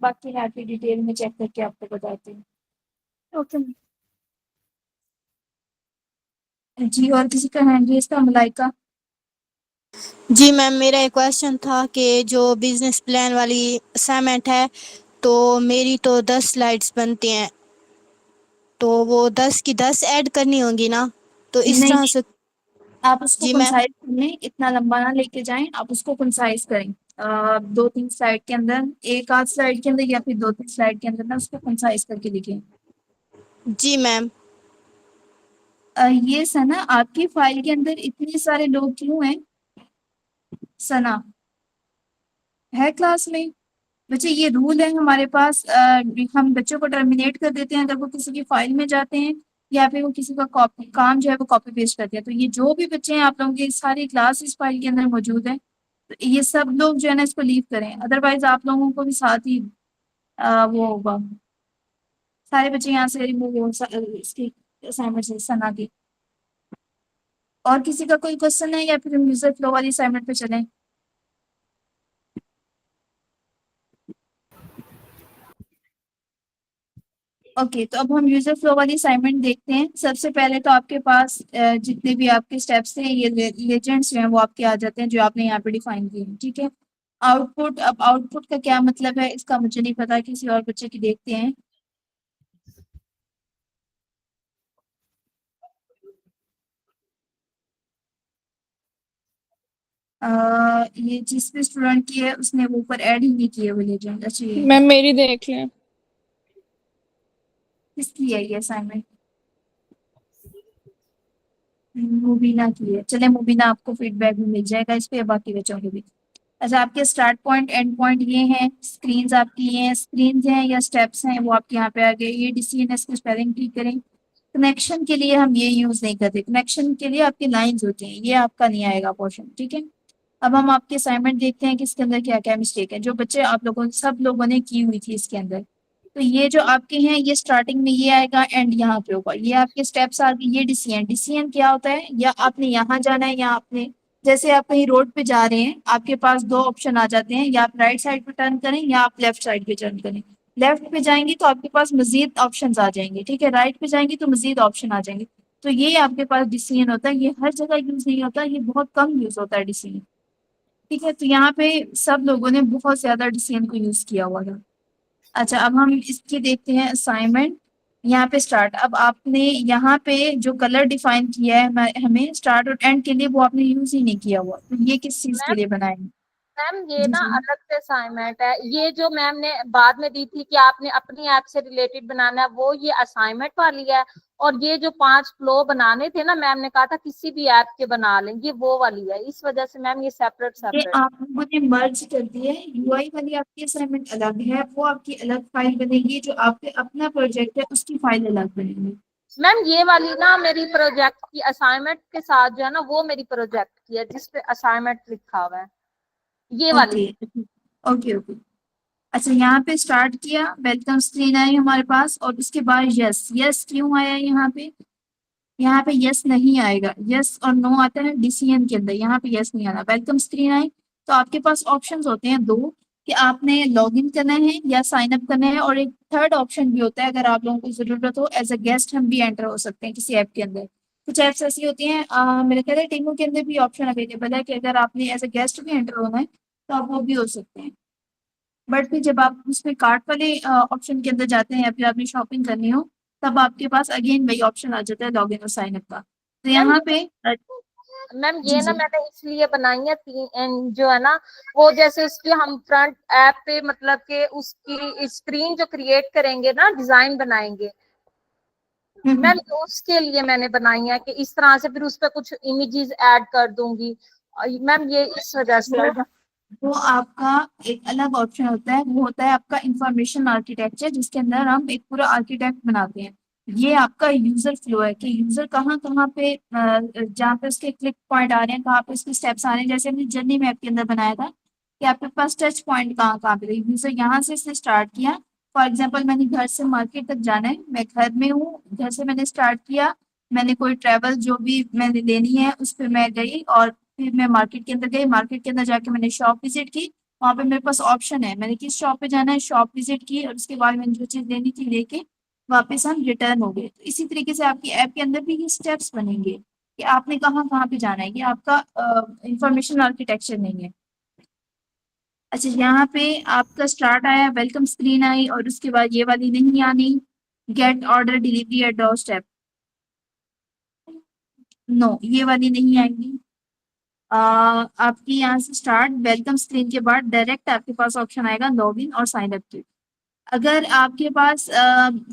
बाकी मैं आपकी डिटेल में चेक करके आपको बताती हूँ।
ओके।
जी, और किसी का हैंड रेज था? मलाइका।
जी मैम, मेरा एक क्वेश्चन था कि जो बिजनेस प्लान वाली असाइनमेंट है, तो मेरी तो 10 स्लाइड्स बनती हैं, तो वो 10 की 10 ऐड करनी होंगी ना, तो इस
नहीं,
तरह से।
आप उसको
जी मैम।
कंसाइज करें, इतना लंबा ना लेके जाएं, आप उसको कंसाइज करें। 2-3 स्लाइड के अंदर, एक आध स्लाइड के अंदर या फिर 2-3 स्लाइड के अंदर ना उसको कंसाइज करके लिखें।
जी मैम।
ये सना, आपकी फाइल के अंदर इतने सारे लोग क्यों हैं? सना है क्लास में? बच्चे ये रूल है हमारे पास, हम बच्चों को टर्मिनेट कर देते हैं अगर वो किसी की फाइल में जाते हैं, या फिर वो किसी का कॉपी काम जो है वो कॉपी पेस्ट करते हैं। तो ये जो भी बच्चे हैं आप लोगों की सारी क्लास इस फाइल के अंदर मौजूद है, तो ये सब लोग जो है ना इसको लीव करें, अदरवाइज आप लोगों को भी साथ ही वो होगा, सारे बच्चे यहाँ से रिमूव हो इसकी असाइनमेंट से सना की। और किसी का कोई क्वेश्चन है या फिर हम यूजर फ्लो वाली असाइनमेंट पे चलें? ओके, तो अब हम यूजर फ्लो वाली असाइनमेंट देखते हैं। सबसे पहले तो आपके पास जितने भी आपके स्टेप्स हैं, ये लेजेंड्स जो हैं वो आपके आ जाते हैं, जो आपने यहाँ पे डिफाइन किए हैं, ठीक है। आउटपुट, अब आउटपुट का क्या मतलब है इसका मुझे नहीं पता, किसी और बच्चे की देखते हैं। ये जिस भी स्टूडेंट की है उसने वो ऊपर ऐड ही नहीं किए वो लेजेंड। अच्छा, ये
मैम मेरी देख लें।
किसकी है ये असाइनमेंट? मुबीना की है। चले मुबीना, आपको फीडबैक भी मिल जाएगा इस पे, बाकी बच्चों के भी। अच्छा, आपके स्टार्ट पॉइंट एंड पॉइंट ये हैं, स्क्रीन्स आपकी ये हैं, स्क्रीन्स हैं या स्टेप्स हैं वो आपके यहाँ पे आ गए। ये DCNS की स्पेलिंग ठीक करें। कनेक्शन के लिए हम ये यूज नहीं करते, कनेक्शन के लिए आपकी लाइंस होती हैं, ये आपका नहीं आएगा पोर्शन, ठीक है। अब हम आपके असाइनमेंट देखते हैं कि इसके अंदर क्या क्या मिस्टेक है जो बच्चे आप लोगों सब लोगों ने की हुई थी इसके अंदर। तो ये जो आपके हैं ये स्टार्टिंग में ये आएगा, एंड यहाँ पे होगा, ये आपके स्टेप्स आ गए। ये DCN, DCN क्या होता है, या आपने यहाँ जाना है या आपने, जैसे आप कहीं रोड पे जा रहे हैं, आपके पास दो ऑप्शन आ जाते हैं, या आप राइट साइड पे टर्न करें या आप लेफ्ट साइड पे टर्न करें। लेफ्ट पे जाएंगे तो आपके पास मजीद ऑप्शंस आ जाएंगे, ठीक है, राइट पे जाएंगे तो मजीद ऑप्शन आ जाएंगे। तो ये आपके पास DCN होता है, ये हर जगह यूज नहीं होता, ये बहुत कम यूज होता है DCN, ठीक है। तो यहाँ पे सब लोगों ने बहुत ज्यादा DCN को यूज किया हुआ था। अच्छा, अब हम इसकी देखते हैं असाइनमेंट। यहाँ पे स्टार्ट, अब आपने यहाँ पे जो कलर डिफाइन किया है हमें स्टार्ट और एंड के लिए, वो आपने यूज ही नहीं किया हुआ, तो ये किस चीज के लिए बनाएंगे?
मैम ये
जी
ना
जी।
अलग से असाइनमेंट है, ये जो मैम ने बाद में दी थी कि आपने अपनी ऐप से रिलेटेड बनाना है, वो ये असाइनमेंट वाली है। और ये जो 5 फ्लो बनाने थे ना, मैम ने कहा था किसी भी ऐप के बना लें, ये वो वाली है, इस वजह से मैम ये सेपरेट
ये
सेपरेट।
आप लोगों ने मर्ज कर दिया है, UI वाली आपकी असाइनमेंट अलग है, वो आपकी अलग फाइल बनेगी, जो आपके अपना प्रोजेक्ट है उसकी फाइल अलग बनेगी।
मैम ये वाली ना मेरी प्रोजेक्ट की असाइनमेंट के साथ जो है ना, वो मेरी प्रोजेक्ट की है जिसपे असाइनमेंट लिखा हुआ है, ये वाली।
Okay okay okay. अच्छा, यहाँ पे स्टार्ट किया, वेलकम स्क्रीन आई हमारे पास, और उसके बाद यस, यस क्यों आया यहाँ पे? यहाँ पे यस नहीं आएगा, यस और नो आता है DCN के अंदर, यहाँ पे यस नहीं आना। वेलकम स्क्रीन आई तो आपके पास ऑप्शंस होते हैं दो, कि आपने लॉग इन करना है या साइन अप करना है, और एक थर्ड ऑप्शन भी होता है, अगर आप लोगों को जरूरत हो एज अ गेस्ट हम भी एंटर हो सकते हैं किसी ऐप के अंदर। कुछ ऐप्स ऐसी होती हैं, मेरे ख्याल है टीमों के अंदर भी ऑप्शन अवेलेबल है कि अगर आपने एज अ गेस्ट भी एंटर होना है तो आप वो भी हो सकते हैं। बट फिर जब आप उसमें कार्ट वाले ऑप्शन के अंदर जाते हैं या फिर आपने शॉपिंग करनी हो, तब आपके पास अगेन वही ऑप्शन आ जाता है लॉग इन और साइन अप का। तो
मैम
यहाँ पे
मैम
जी
ये ना
जी
मैंने इसलिए बनाई है जो है ना, वो जैसे उसकी हम फ्रंट ऐप पे मतलब के उसकी स्क्रीन जो क्रिएट करेंगे ना, डिजाइन बनाएंगे मैम, तो उसके लिए मैंने बनाई है कि इस तरह से फिर उस पर कुछ इमेजेस ऐड कर दूंगी मैम, ये इस वजह से।
वो आपका एक अलग ऑप्शन होता है, वो होता है आपका इंफॉर्मेशन आर्किटेक्चर, जिसके अंदर हम एक पूरा आर्किटेक्ट बनाते हैं। ये आपका यूजर फ्लो है कि यूजर कहाँ कहाँ पे जहाँ पे उसके क्लिक पॉइंट आ रहे हैं, कहाँ पे उसके स्टेप्स आ रहे हैं। जैसे हमने जर्नी मैप के अंदर बनाया था कि आपके पास टच पॉइंट कहाँ कहाँ पे थे, यूजर यहाँ से इसने स्टार्ट किया। फॉर एग्जाम्पल, मैंने घर से मार्केट तक जाना है, मैं घर में हूँ, घर से मैंने स्टार्ट किया, मैंने कोई ट्रेवल जो भी मैंने लेनी है उस पर मैं गई, और फिर मैं मार्केट के अंदर गई, मार्केट के अंदर जाके मैंने शॉप विजिट की। वहां पे मेरे पास ऑप्शन है, मैंने किस शॉप पे जाना है, शॉप विजिट की, और उसके बाद मैंने जो चीज लेनी थी लेके वापस हम रिटर्न हो गए। तो इसी तरीके से आपकी ऐप के अंदर भी ये स्टेप्स बनेंगे कि आपने कहाँ कहाँ पे जाना है, ये आपका इंफॉर्मेशन आर्किटेक्चर नहीं है। अच्छा, यहाँ पे आपका स्टार्ट आया, वेलकम स्क्रीन आई, और उसके बाद ये वाली नहीं आनी, get order delivery at doorstep, no ये वाली नहीं आएगी। आपकी यहाँ से स्टार्ट वेलकम स्क्रीन के बाद डायरेक्ट आपके पास ऑप्शन आएगा लॉग इन और साइन अप की। अगर आपके पास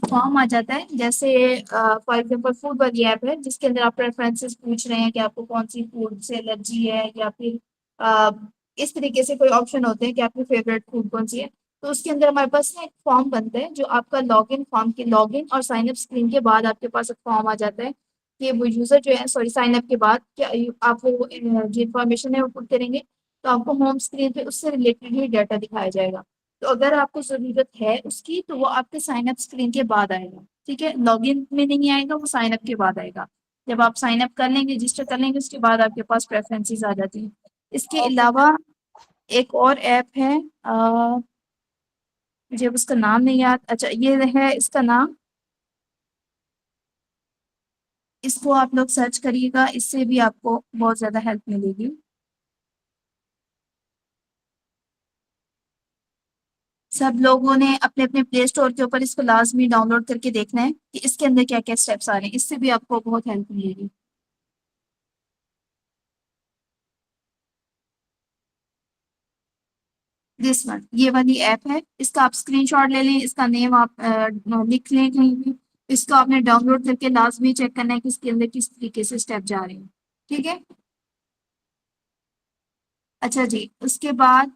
फॉर्म आ जाता है, जैसे फॉर एग्जांपल फूड वाली ऐप है जिसके अंदर आप प्रेफरेंसेस पूछ रहे हैं कि आपको कौन सी फूड से एलर्जी है, या फिर अ, इस तरीके से कोई ऑप्शन होते हैं कि आपकी फेवरेट फूड कौन सी है, तो उसके अंदर हमारे पास ना एक फॉर्म बनता है जो आपका लॉग इन फॉर्म के लॉग इन और साइन अप स्क्रीन के बाद आपके पास एक फॉर्म आ जाता है कि वो यूजर जो है, सॉरी, साइन अप के बाद क्या आप वो जो इन्फॉर्मेशन है वो पुट करेंगे, तो आपको होम स्क्रीन पे उससे रिलेटेड ही डाटा दिखाया जाएगा। तो अगर आपको जरूरत है उसकी तो वो आपके साइन अप स्क्रीन के बाद आएगा, ठीक है, लॉगिन में नहीं आएगा, वो साइन अप के बाद आएगा। जब आप साइन अप कर लेंगे, रजिस्टर कर लेंगे, उसके बाद आपके पास प्रेफरेंसेस आ जाती हैं। इसके अलावा एक और ऐप है, मुझे अब उसका नाम नहीं याद, अच्छा ये है इसका नाम, इसको आप लोग सर्च करिएगा, इससे भी आपको बहुत ज्यादा हेल्प मिलेगी। सब लोगों ने अपने अपने प्ले स्टोर के ऊपर इसको लाजमी डाउनलोड करके देखना है कि इसके अंदर क्या क्या स्टेप्स आ रहे हैं, इससे भी आपको बहुत हेल्प मिलेगी। दिस वन, ये वाली ऐप है, इसका आप स्क्रीनशॉट ले लें, इसका नेम आप लिख लें कहीं भी, इसको आपने डाउनलोड करके लाजमी चेक करना है कि इसके अंदर किस तरीके से स्टेप जा रहे हैं, ठीक है। अच्छा जी, उसके बाद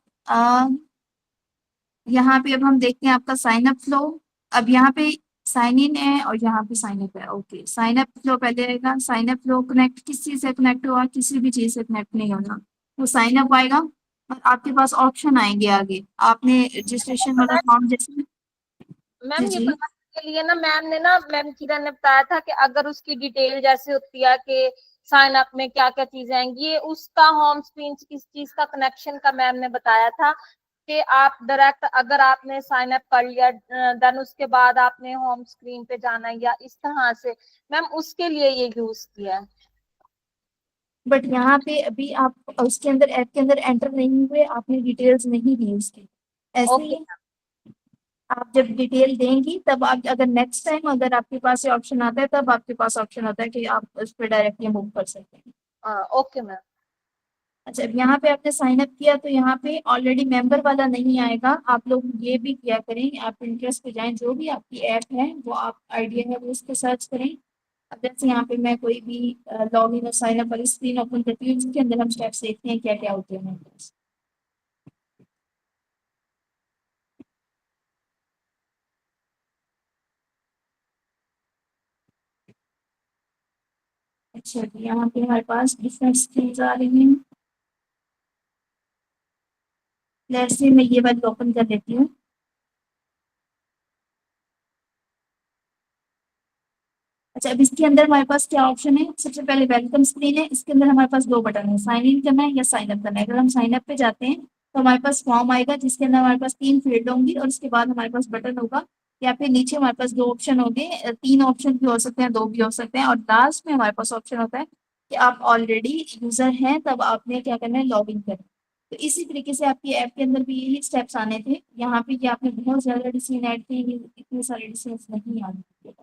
यहाँ पे अब हम देखते हैं आपका साइन अप फ्लो। अब यहाँ पे साइन इन है और यहाँ पे साइन अप है। ओके, साइन अप फ्लो पहले आएगा। साइन अप फ्लो कनेक्ट किस चीज से कनेक्ट हुआ, किसी भी चीज से कनेक्ट नहीं होना, तो साइन अप आएगा और आपके पास ऑप्शन आएंगे आगे। आपने रजिस्ट्रेशन वाला फॉर्म जैसे, जी
मैम ये
जी,
बनाने के लिए ना मैम किरण ने बताया था कि अगर उसकी डिटेल जैसे होती है कि साइन अप में क्या क्या चीजें आएंगी, ये उसका होम स्क्रीन से किस चीज का कनेक्शन का मैम ने बताया था कि आप डायरेक्ट अगर आपने साइन अप कर लिया देन उसके बाद आपने होम स्क्रीन पे जाना है या इस तरह से। मैम उसके लिए ये यूज किया है।
बट यहाँ पे अभी आप उसके अंदर ऐप के अंदर एंटर नहीं हुए, आपने डिटेल्स नहीं दी उसकी, ऐसे
ओके।
ही। आप जब डिटेल देंगी तब आप, अगर नेक्स्ट टाइम अगर आपके पास ये ऑप्शन आता है तब आपके पास ऑप्शन होता है कि आप उस पर डायरेक्टली मूव कर सकते हैं।
Okay ma'am.
अच्छा, अब यहाँ पे आपने साइन अप किया तो यहाँ पे ऑलरेडी मेंबर वाला नहीं आएगा। आप लोग ये भी किया करें, आप Pinterest पे जाएं, जो भी आपकी ऐप है वो आप आइडिया है वो उस पर सर्च करें। अब जैसे यहाँ पे मैं कोई भी लॉग इन और साइन अप वाली स्क्रीन ओपन करती हूँ, जिसके अंदर हम स्टेप्स देखते हैं क्या क्या होते हैं हमारे पास। अच्छा, तो यहाँ पे हमारे पास डिफरेंट स्क्रीन आ रही हैं। लेट्स से मैं ये वाली ओपन कर लेती हूँ। अच्छा, अब इसके अंदर हमारे पास क्या ऑप्शन है, सबसे पहले वेलकम स्क्रीन है। इसके अंदर हमारे पास दो बटन है, साइन इन करना है या साइन अप करना है। अगर हम साइन अप पे जाते हैं तो हमारे पास फॉर्म आएगा जिसके अंदर हमारे पास 3 फील्ड होंगी और उसके बाद हमारे पास बटन होगा। या फिर नीचे हमारे पास दो ऑप्शन होंगे, 3 ऑप्शन भी हो सकते हैं, 2 भी हो सकते हैं, और लास्ट में हमारे पास ऑप्शन होता है कि आप ऑलरेडी यूजर हैं तब आपने क्या करना है, लॉग इन करना है। तो इसी तरीके से आपकी ऐप के अंदर भी यही स्टेप्स आने थे। यहाँ पे कि आपने बहुत ज्यादा डिसीजन ऐड किए, इतने सारे डिसीजन नहीं आने थे।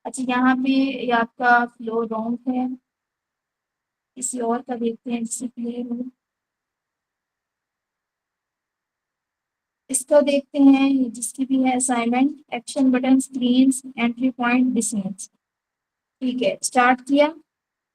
अच्छा, यहाँ पे ये आपका फ्लो रॉन्ग है, किसी और का देखते हैं जिससे क्लियर हो। इसका देखते हैं, ये जिसकी भी है assignment, action button, screen, entry point, decisions. ठीक है, स्टार्ट किया।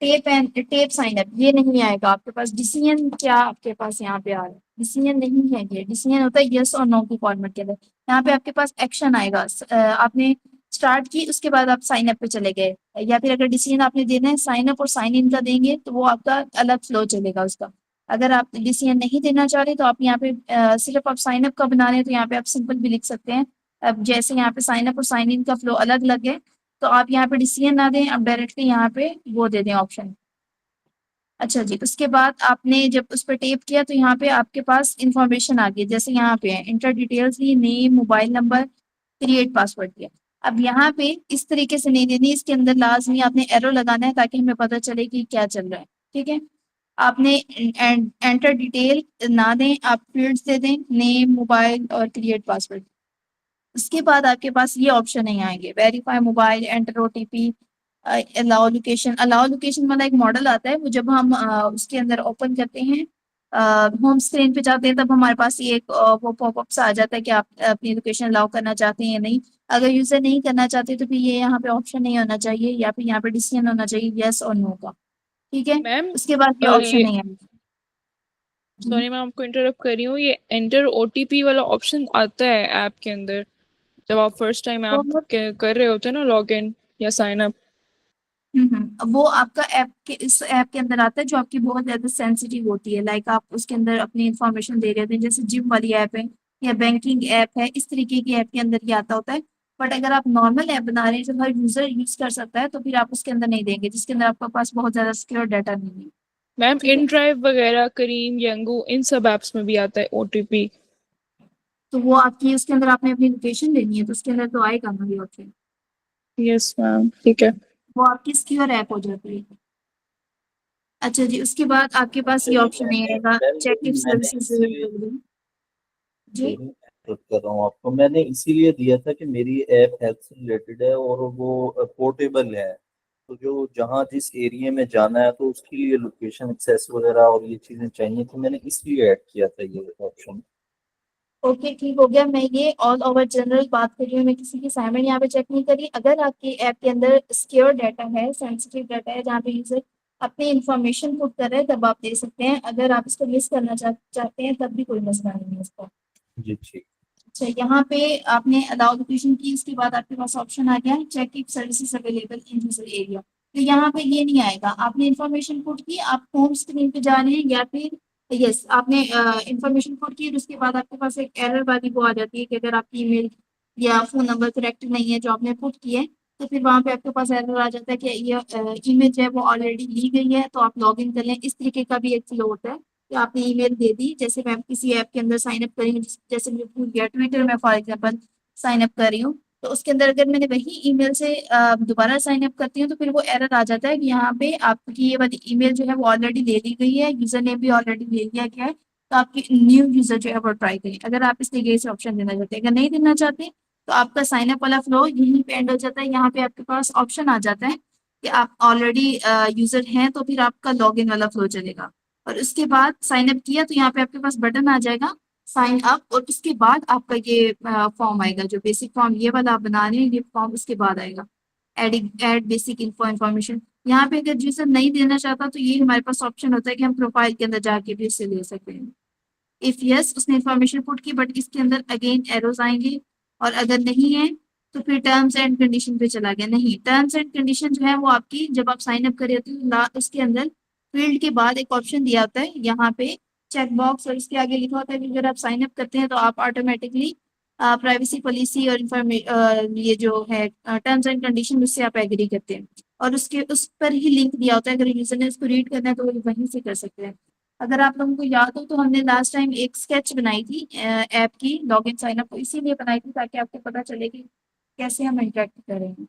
Tap and tap sign up ये नहीं आएगा आपके पास। डिसीजन क्या आपके पास यहाँ पे आ रहा है, डिसीजन नहीं है। ये डिसीजन होता है यस और नो की फॉर्मेट के अंदर। यहाँ पे आपके पास एक्शन आएगा, आपने स्टार्ट की उसके बाद आप साइन अप पे चले गए। या फिर अगर डिसीजन आपने देना है साइन अप और साइन इन का देंगे तो वो आपका अलग फ्लो चलेगा उसका। अगर आप डिसीजन नहीं देना चाह रहे तो आप यहाँ पे सिर्फ आप साइन अप का बना रहे हैं तो यहाँ पे आप सिंपल भी लिख सकते हैं। अब जैसे यहाँ पे साइन अप और साइन इन का फ्लो अलग अलग है, तो आप यहाँ पे डिसीजन ना दें, आप डायरेक्टली यहाँ पे वो दे दें ऑप्शन। अच्छा जी, उसके बाद आपने जब उस पर टेप किया तो यहाँ पे आपके पास इंफॉर्मेशन आ गई, जैसे यहाँ पे है इंटर डिटेल्स दी, name, mobile number, create password दिया। अब यहाँ पे इस तरीके से नहीं देनी, इसके अंदर लाजमी आपने एरो लगाना है ताकि हमें पता चले कि क्या चल रहा है। ठीक है, आपने एंटर डिटेल ना दें, आप फील्ड्स दे दें, नेम, मोबाइल और क्रिएट पासवर्ड। उसके बाद आपके पास ये ऑप्शन नहीं आएंगे, verify mobile, enter OTP, allow location. Allow location वाला एक मॉडल आता है, वो जब हम उसके अंदर ओपन करते हैं, होम स्क्रीन पे जाते हैं, तब हमारे पास ये एक वो पॉपअप सा आ जाता है कि आप अपनी लोकेशन अलाउ करना चाहते हैं या नहीं। अगर यूजर नहीं करना चाहते तो फिर ये यहाँ पे ऑप्शन नहीं होना चाहिए, या फिर यहाँ पे डिसीजन होना चाहिए यस और नो का। ठीक है,
मैम
उसके बाद ये ऑप्शन
ये
नहीं आएगा।
सॉरी मैं आपको इंटरप्ट कर रही हूँ, ये एंटर ओटीपी वाला ऑप्शन आता है ऐप के अंदर जब आप फर्स्ट टाइम ऐप
तो
कर रहे होते हैं ना लॉग इन या साइन अप।
वो आपका ऐप के, इस ऐप के अंदर आता है जो आपकी बहुत ज्यादा सेंसिटिव होती है। लाइक आप उसके अंदर अपनी इंफॉर्मेशन दे रहे होते हैं, जैसे जिम वाली ऐप है या बैंकिंग ऐप है, इस तरीके की ऐप के अंदर ये आता होता है। बट अगर आप नॉर्मल ऐप बना रहे हैं जो हर यूजर यूज कर सकता है तो फिर आप उसके अंदर नहीं देंगे, जिसके अंदर आपके पास बहुत ज्यादा सिक्योर डाटा नहीं है।
मैम
ठीक है,
इन ड्राइव वगैरह, करीम, यंगू, इन सब एप्स में भी आता है ओटीपी।
तो वो आपकी उसके अंदर आपने अपनी लोकेशन देनी है तो उसके अंदर तो आएगा ना ये ऑप्शन।
यस मैम, ठीक है।
वो आपकी सिक्योर ऐप हो जाती है। अच्छा जी, उसके बाद आपके पास ये ऑप्शन नहीं आएगा, चेक इफ
मैंने
सर्विसेज
इसीलिए
जी।
कर रहा हूँ आपको, मैंने इसीलिए दिया था कि मेरी ऐप हेल्थ से रिलेटेड है और वो पोर्टेबल है। तो जो जहाँ जिस एरिया में जाना है तो उसके लिए लोकेशन एक्सेस वगैरह और ये चीजें चाहिए थी, मैंने इसलिए ऐड किया था ये ऑप्शन।
ओके, ठीक हो गया। मैं ये ऑल ओवर जनरल बात कर रही हूँ, मैं किसी की असाइनमेंट यहाँ पे चेक नहीं करी। अगर आपकी ऐप के अंदर सिक्योर डाटा है, सेंसिटिव डाटा है, जहाँ पे यूजर अपनी इंफॉर्मेशन पुट कर रहे हैं तब आप दे सकते हैं। अगर आप इसको मिस करना चाहते हैं तब भी कोई मसला नहीं है इसका।
जी ठीक।
अच्छा, यहाँ पे आपने अलाउ लोकेशन की, इसके बाद आपके पास ऑप्शन आ गया है check if services available in user area. तो यहाँ पे ये नहीं आएगा, आपने इंफॉर्मेशन पुट की, आप होम स्क्रीन पे जा रहे हैं या फिर यस आपने इंफॉर्मेशन पुट की, उसके बाद आपके पास एक एरर वाली वो आ जाती है कि अगर आपकी ईमेल या फोन नंबर करेक्ट नहीं है जो आपने पुट किए, तो फिर वहाँ पे आपके पास एरर आ जाता है कि ये इमेज है वो ऑलरेडी ली गई है, तो आप लॉग इन कर लें। इस तरीके का भी एक फ्लो होता है कि आपने ईमेल दे दी, जैसे मैं किसी ऐप के अंदर साइन अप करी हूँ, जैसे मुझे भूल गया ट्विटर में फॉर एग्जांपल साइन अप कर रही हूँ, तो उसके अंदर अगर मैंने वही ईमेल से दोबारा साइन अप करती हूँ तो फिर वो एरर आ जाता है कि यहाँ पे आपकी ये वाली ईमेल जो है वो ऑलरेडी ले ली गई है, यूजर नेम भी ऑलरेडी ले लिया गया है, तो आपकी न्यू यूजर जो है वो ट्राई करें। अगर आप इस तरीके से ऑप्शन देना चाहते हैं, अगर नहीं देना चाहते तो आपका साइन अप वाला फ्लो यहीं पे एंड हो जाता है। यहाँ पे आपके पास ऑप्शन आ जाता है कि आप ऑलरेडी यूजर हैं, तो फिर आपका लॉग इन वाला फ्लो चलेगा। और उसके बाद साइन अप किया तो यहाँ पे आपके पास बटन आ जाएगा साइन अप, और उसके बाद आपका ये फॉर्म आएगा, जो बेसिक फॉर्म ये वाला आप बना रहे हैं, ये फॉर्म उसके बाद आएगा एड बेसिक इन्फॉर्मेशन। यहाँ पे अगर यूजर नहीं देना चाहता तो ये हमारे पास ऑप्शन होता है कि हम प्रोफाइल के अंदर जाके भी इससे ले सकते हैं। इफ यस उसने इन्फॉर्मेशन पुट की बट इसके अंदर अगेन एरोज आएंगे, और अगर नहीं है तो फिर टर्म्स एंड कंडीशन पे चला गया। नहीं, टर्म्स एंड कंडीशन जो है वो आपकी जब आप साइन अप कर रहे होते हैं उसके अंदर फील्ड के बाद एक ऑप्शन दिया होता है यहाँ पे चेक बॉक्स, और इसके आगे लिखा होता है कि अगर आप साइन अप करते हैं तो आप ऑटोमेटिकली प्राइवेसी पॉलिसी और ये जो है टर्म्स एंड कंडीशन उससे आप एग्री करते हैं, और उसके उस पर ही लिंक दिया होता है। अगर यूजर ने उसको रीड करना है तो वो वहीं से कर सकते हैं। अगर आप लोगों को याद हो तो हमने लास्ट टाइम एक स्केच बनाई थी ऐप की लॉगिन साइन अप, इसीलिए बनाई थी ताकि आपको पता चले कि कैसे हम इंटरेक्ट करेंगे।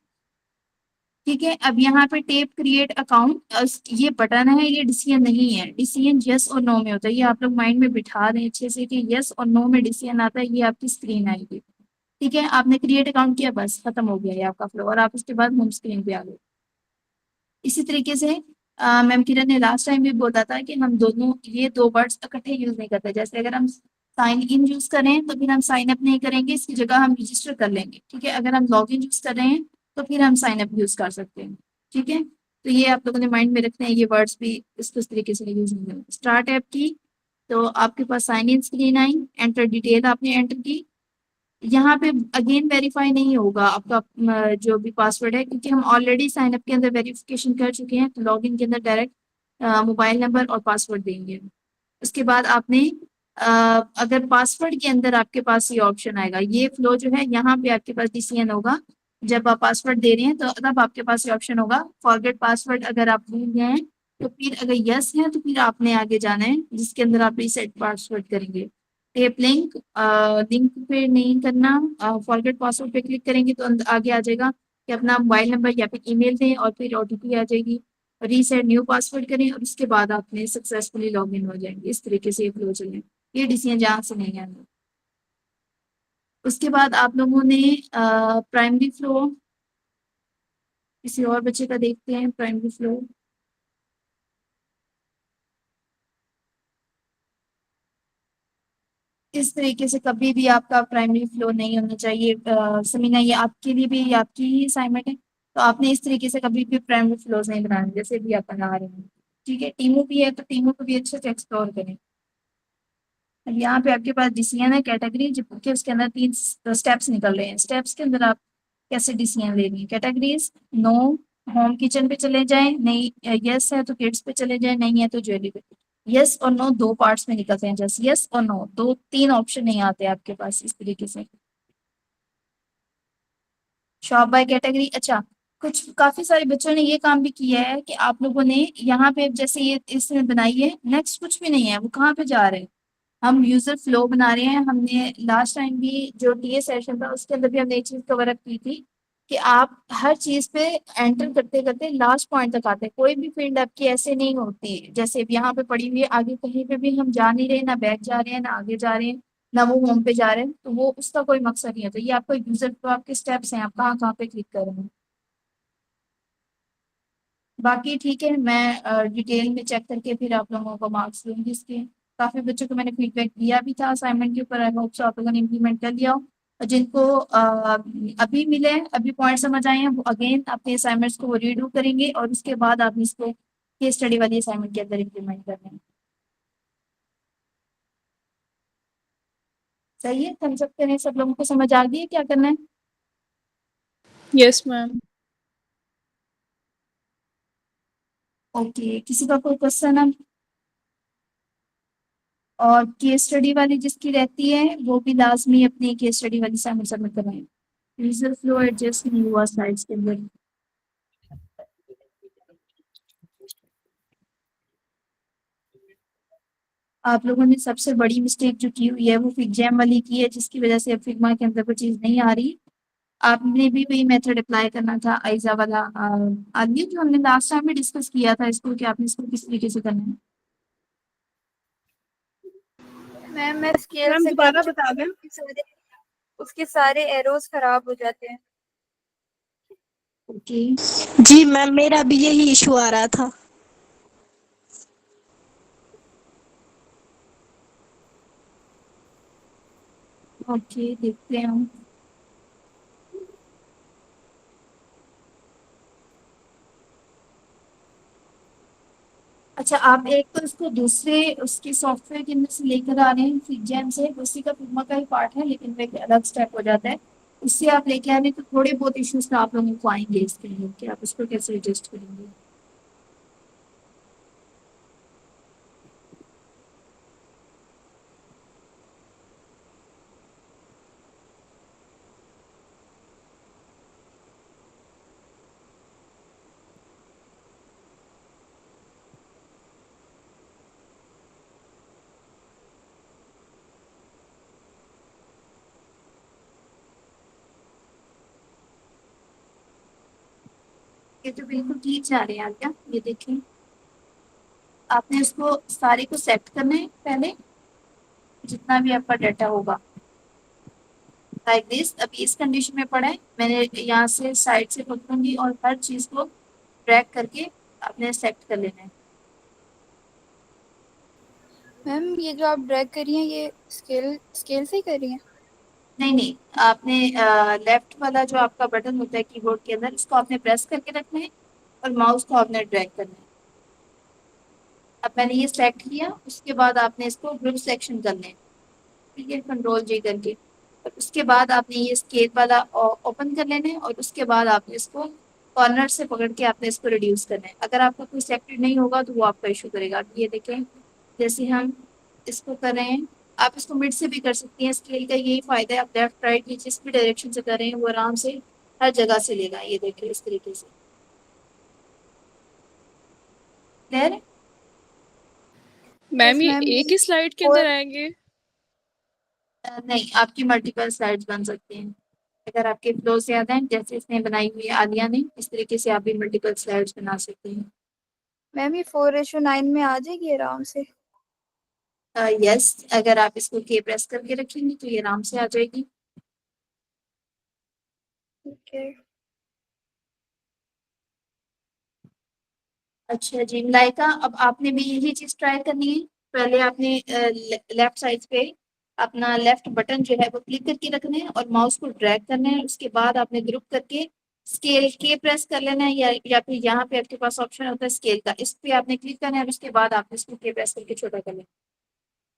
ठीक है, अब यहाँ पे टेप क्रिएट अकाउंट ये बटन है, ये डिसीजन नहीं है, डिसीजन यस और नो में होता है। ये आप लोग माइंड में बिठा दें अच्छे से कि यस और नो में डिसीजन आता है, ये आपकी स्क्रीन आएगी। ठीक है, आपने क्रिएट अकाउंट किया, बस खत्म हो गया ये आपका फ्लो, और आप उसके बाद होम स्क्रीन पे आ गए। इसी तरीके से मैम किरण ने लास्ट टाइम भी बोला था कि हम दोनों ये दो वर्ड्स इकट्ठे यूज नहीं करते। जैसे अगर हम साइन इन यूज करें तो फिर हम साइन अप नहीं करेंगे, इसकी जगह हम रजिस्टर कर लेंगे। ठीक है, अगर हम लॉग इन यूज कर रहे हैं तो फिर हम साइन अप यूज कर सकते हैं। ठीक है, तो ये आप लोगों ने माइंड में रखना है, ये वर्ड्स भी इस तरीके से यूज नहीं करेंगे। स्टार्ट ऐप की तो आपके पास साइन इन स्क्रीन आई, एंटर डिटेल आपने एंटर की। यहाँ पे अगेन वेरीफाई नहीं होगा आपका जो भी पासवर्ड है, क्योंकि हम ऑलरेडी साइन अप के अंदर वेरिफिकेशन कर चुके हैं, तो लॉगिन के अंदर डायरेक्ट मोबाइल नंबर और पासवर्ड देंगे। उसके बाद आपने अगर पासवर्ड के अंदर आपके पास ये ऑप्शन आएगा, ये फ्लो जो है यहाँ पे आपके पास डिसीजन होगा। जब आप पासवर्ड दे रहे हैं तो तब आपके पास ये ऑप्शन होगा फॉरगेट पासवर्ड। अगर आप भूल गए हैं तो फिर अगर यस है तो फिर आपने आगे जाना है जिसके अंदर आप रीसेट पासवर्ड करेंगे। टेप लिंक लिंक पे नहीं करना, फॉरगेट पासवर्ड पे क्लिक करेंगे तो आगे आ जाएगा कि अपना मोबाइल नंबर या फिर ईमेल दें और फिर ओटीपी आ जाएगी। रीसेट न्यू पासवर्ड करें और उसके बाद आपने सक्सेसफुली लॉग इन हो जाएंगे। इस तरीके से ये फ्लो चलें, ये डिसीजन जहाँ से नहीं आना। उसके बाद आप लोगों ने प्राइमरी फ्लो, किसी और बच्चे का देखते हैं प्राइमरी फ्लो। इस तरीके से कभी भी आपका प्राइमरी फ्लो नहीं होना चाहिए। समीना ये आपके लिए भी आपकी ही असाइनमेंट है, तो आपने इस तरीके से कभी भी प्राइमरी फ्लोज नहीं बनाने जैसे भी आप बना रहे हैं। ठीक है, टीमों भी है तो टीमों को भी अच्छे से एक्सप्लोर करें। अब यहाँ पे आपके पास डिसीजन है कैटेगरी, जबकि उसके अंदर 3 स्टेप्स निकल रहे हैं। स्टेप्स के अंदर आप कैसे डिसीजन ले रही हैं। कैटेगरीज नो, होम किचन पे चले जाएं, नहीं यस है तो किड्स पे चले जाएं, नहीं है तो ज्वेलरी पे। यस और नो 2 पार्ट्स में निकलते हैं, जैसे यस और नो, 2-3 ऑप्शन नहीं आते आपके पास इस तरीके से। शॉप बाय कैटेगरी, अच्छा कुछ काफी सारे बच्चों ने ये काम भी किया है कि आप लोगों ने यहाँ पे जैसे ये इसमें बनाई है, नेक्स्ट कुछ भी नहीं है, वो कहाँ पे जा रहे हैं। हम यूजर फ्लो बना रहे हैं। हमने लास्ट टाइम भी जो टीए सेशन था उसके अंदर भी हमने एक चीज कवर अप की थी कि आप हर चीज पे एंटर करते करते लास्ट पॉइंट तक आते हैं। कोई भी फील्ड आपकी ऐसे नहीं होती जैसे यहाँ पे पड़ी हुई है, आगे कहीं पे भी हम जा नहीं रहे, ना बैक जा रहे हैं ना आगे जा रहे हैं ना वो होम पे जा रहे हैं, तो वो उसका कोई मकसद नहीं है। तो ये आपका यूजर फ्लो, आपके स्टेप्स हैं, आप कहाँ कहाँ पे क्लिक कर रहे हैं। बाकी ठीक है, मैं डिटेल में चेक करके फिर आप लोगों को मार्क्स दूंगी इसके। काफी बच्चों को मैंने फीडबैक दिया भी था असाइनमेंट के ऊपर, आई होप सो आप लोगों ने इम्प्लीमेंट कर लिया हो। और जिनको अभी मिले, अभी पॉइंट समझ आए हैं, वो अगेन अपने असाइनमेंट्स को वो रीडू करेंगे और उसके बाद आप इसको केस स्टडी वाली असाइनमेंट के अंदर इम्प्लीमेंट करने हैं। सही है, थम्स अप करें। सब लोगों को समझ आ गई है क्या करना है?
Yes ma'am.
ओके, किसी का कोई क्वेश्चन है? और केस स्टडी वाली जिसकी रहती है वो भी लाजमी अपनी केस स्टडी वाली असाइनमेंट सबमिट करवाएं। यूजर फ्लो एडजस्ट नहीं हुआ स्लाइड्स के अंदर। आप लोगों ने सबसे बड़ी मिस्टेक जो की हुई है वो फिगजैम वाली की है, जिसकी वजह से अब फिग्मा के अंदर कोई चीज नहीं आ रही। आपने भी वही मेथड अप्लाई करना था आइजा वाला, आदि जो हमने लास्ट टाइम में डिस्कस किया था इसको, कि आपने इसको किस तरीके से करना है।
मैम मैं स्केल
मैम
से
दोबारा
कर
बता दें।
उसके सारे एरोज खराब हो जाते हैं।
ओके
जी मैम, मेरा भी यही इशू आ रहा था।
ओके, देखते हैं हम। अच्छा, आप एक तो इसको दूसरे उसके सॉफ्टवेयर के अंदर से लेकर आ रहे हैं फिगजैम से, उसी का फिग्मा का ही पार्ट है लेकिन वो एक अलग स्टेप हो जाता है। उससे आप लेके आ रहे हैं तो थोड़े बहुत इश्यूज तो आप लोगों को आएंगे इसके लिए, कि आप उसको कैसे एडजस्ट करेंगे। ये तो बिल्कुल ठीक जा रहे हैं आप। क्या ये देखें, आपने उसको सारे को सेट करना है पहले, जितना भी आपका डाटा होगा लाइक दिस। अभी इस कंडीशन में पड़ा है, मैंने यहाँ से साइड से पकड़ूंगी और हर चीज को ड्रैग करके आपने सेलेक्ट कर लेना है।
मैम ये जो आप ड्रैग कर रही हैं ये स्केल से ही कर रही हैं?
नहीं नहीं, आपने लेफ्ट वाला जो आपका बटन होता है कीबोर्ड के अंदर, इसको आपने प्रेस करके रखना है और माउस को आपने ड्रैग करना है। अब मैंने ये सेलेक्ट किया, उसके बाद आपने इसको ग्रुप सेक्शन करना है, ठीक है, कंट्रोल जी करके। और उसके बाद आपने ये स्केल वाला ओपन कर लेना है और उसके बाद आपने इसको कॉर्नर से पकड़ के आपने इसको रिड्यूस करना है। अगर आपका कोई सेलेक्टेड नहीं होगा तो वो आपका इशू करेगा। अब ये देखें, जैसे हम इसको कर रहे हैं, आप इसको मिड से भी कर सकती हैं। स्केल का यही फायदा है, आप लेफ्ट राइट नीचे जिस भी डायरेक्शन से कर रहे हैं वो आराम से हर जगह से लेगा। ये देखें इस तरीके से। क्लियर?
मैम ये
मैम
एक ही स्लाइड के अंदर आएंगे?
नहीं, आपकी मल्टीपल स्लाइड्स बन सकती हैं अगर आपके फ्लो ज्यादा हैं, जैसे इसने बनाई हुई है आलिया ने, इस तरीके से आप भी मल्टीपल स्लाइड्स बना सकते हैं।
मैम ये 4:9 में आ जाएगी आराम से?
यस, अगर आप इसको के प्रेस करके रखेंगे तो ये आराम से आ जाएगी।
ओके।
अच्छा जी मलाइका, अब आपने भी यही चीज ट्राई करनी है। पहले आपने लेफ्ट साइड पे अपना लेफ्ट बटन जो है वो क्लिक करके रखना है और माउस को ड्रैग करना है। उसके बाद आपने ग्रुप करके स्केल के प्रेस कर लेना है, या फिर यहाँ पे आपके पास ऑप्शन होता है स्केल का, इस पे आपने क्लिक करना है और उसके बाद आपने इसको के प्रेस करके छोटा कर लेना है।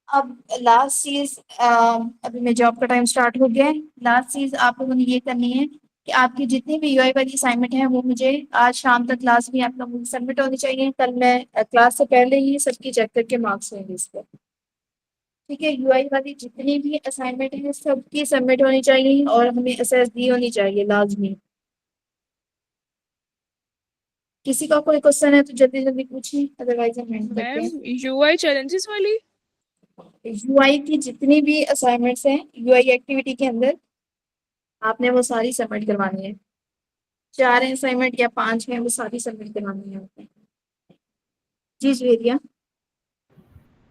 अब लास्ट चीज, अभी मैं जॉब का टाइम स्टार्ट हो गया है। लास्ट चीज आप लोगों ने ये करनी है कि आपकी जितनी भी यूआई वाली असाइनमेंट है वो मुझे आज शाम तक क्लास में आप लोगों की सबमिट होनी चाहिए। कल मैं क्लास से पहले ही सबकी चेक करके मार्क्स लेंगे इस पर। ठीक है, यूआई वाली जितनी भी असाइनमेंट है सबकी सबमिट होनी चाहिए और हमें एसएस दी होनी चाहिए लाजमी। किसी का कोई क्वेश्चन है तो जल्दी जल्दी पूछिए, अदरवाइज हम एंड करते
मैम
हैं।
यूआई चैलेंजेस वाली?
यूआई की जितनी भी असाइनमेंट्स हैं यूआई एक्टिविटी के अंदर, आपने वो सारी सबमिट करवानी है। 4 असाइनमेंट या 5 है, वो सारी सबमिट करवानी है आपने। जी जुएरिया।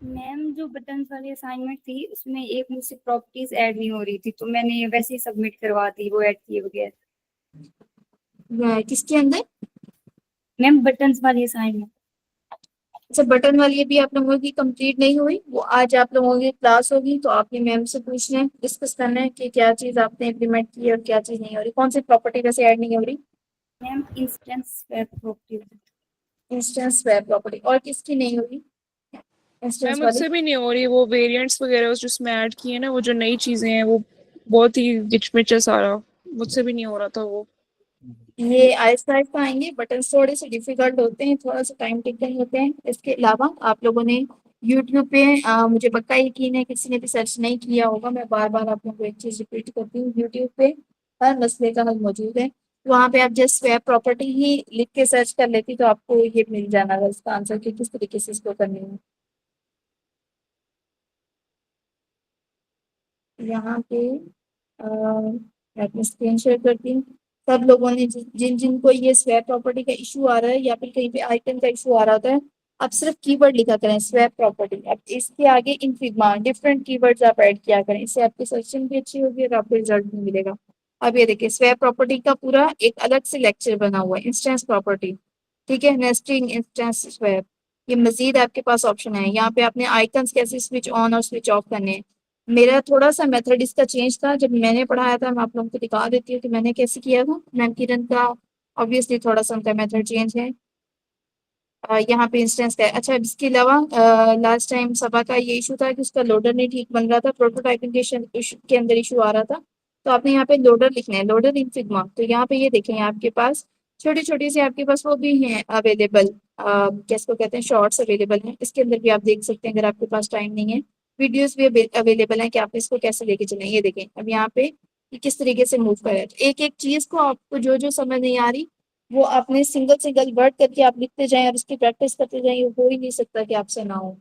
मैम जो बटन्स वाली असाइनमेंट थी उसमें एक मुझसे प्रॉपर्टीज ऐड नहीं हो रही थी तो मैंने ये वैसे ही सबमिट करवा दी वो ऐड किए बगैर।
किसके अंदर?
मैम बटन्स वाली असाइनमेंट।
अच्छा, बटन वाली भी आप लोगों की कंप्लीट नहीं हुई, वो आज आप लोगों की क्लास होगी तो आपने मैम से पूछना है, डिस्कस करना है कि क्या चीज आपने इम्प्लीमेंट की है और क्या चीज नहीं हो रही। कौन सी प्रॉपर्टी वैसे ऐड नहीं हो रही?
Ma'am instance web properties.
Instance swap property. और किसकी नहीं होगी
मैम
इंस्टेंस वाली?
मुझसे भी नहीं हो रही वो वेरिएंट्स वगैरह जो उसमें ऐड किए ना, वो जो नई चीजें हैं वो बहुत ही गिचमिच है सारा, मुझसे भी नहीं हो रहा था वो।
ये आहिस्ता आहिस्ता आएंगे, बटन थोड़े से डिफिकल्ट होते हैं, थोड़ा सा टाइम टेकिंग होते हैं। इसके अलावा आप लोगों ने यूट्यूब पे मुझे पक्का यकीन है किसी ने भी सर्च नहीं किया होगा, मैं बार बार आप लोगों को एक चीज रिपीट करती हूँ, यूट्यूब पे हर मसले का हल मौजूद है। वहां पे आप जस्ट स्वैप प्रॉपर्टी ही लिख के सर्च कर लेती तो आपको ये मिल जाना था इसका आंसर कि किस तरीके से इसको करनी है। यहाँ पे मैं स्क्रीन शेयर करती हूँ। सब लोगों ने जिन जिनको ये स्वैप प्रॉपर्टी का इशू आ रहा है या फिर कहीं पे आइकन का इशू आ रहा होता है, आप सिर्फ कीवर्ड लिखा करें स्वैप प्रॉपर्टी, अब इसके आगे इन फिग्मा डिफरेंट कीवर्ड्स आप ऐड किया करें, इससे आपकी सर्चिंग भी अच्छी होगी और आपको रिजल्ट भी मिलेगा। अब ये देखिए स्वैप प्रॉपर्टी का पूरा एक अलग से लेक्चर बना हुआ है, इंस्टेंस प्रॉपर्टी, ठीक है, नेस्टिंग इंस्टेंस स्वैप। ये मजीद आपके पास ऑप्शन है, यहाँ पे आपने आइकन्स कैसे स्विच ऑन और स्विच ऑफ करने हैं। मेरा थोड़ा सा मेथड इसका चेंज था, जब मैंने पढ़ाया था मैं आप लोगों को दिखा देती हूँ कि मैंने कैसे किया था। मैम किरण का ऑब्वियसली थोड़ा सा उनका मेथड चेंज है। यहाँ पे इंस्टेंस का है। अच्छा, इसके अलावा लास्ट टाइम सबा का ये इशू था कि उसका लोडर नहीं ठीक बन रहा था, प्रोटोटाइपिंग के अंदर इशू आ रहा था, तो आपने यहाँ पे लोडर लिखना है, लोडर इन फिग्मा। तो यहाँ पे ये देखें आपके पास छोटी छोटी सी आपके पास वो भी हैं अवेलेबल, किसको कहते हैं, शॉर्ट्स अवेलेबल हैं, इसके अंदर भी आप देख सकते हैं अगर आपके पास टाइम नहीं है। वीडियोस भी अवेलेबल हैं कि आप इसको कैसे लेके चलें। ये देखें अब यहाँ पे कि किस तरीके से मूव करें, तो एक एक चीज को आपको जो जो समझ नहीं आ रही वो आपने सिंगल सिंगल वर्ड करके आप लिखते जाएं और उसकी प्रैक्टिस करते जाएं, ये हो ही नहीं सकता कि आपसे ना हो।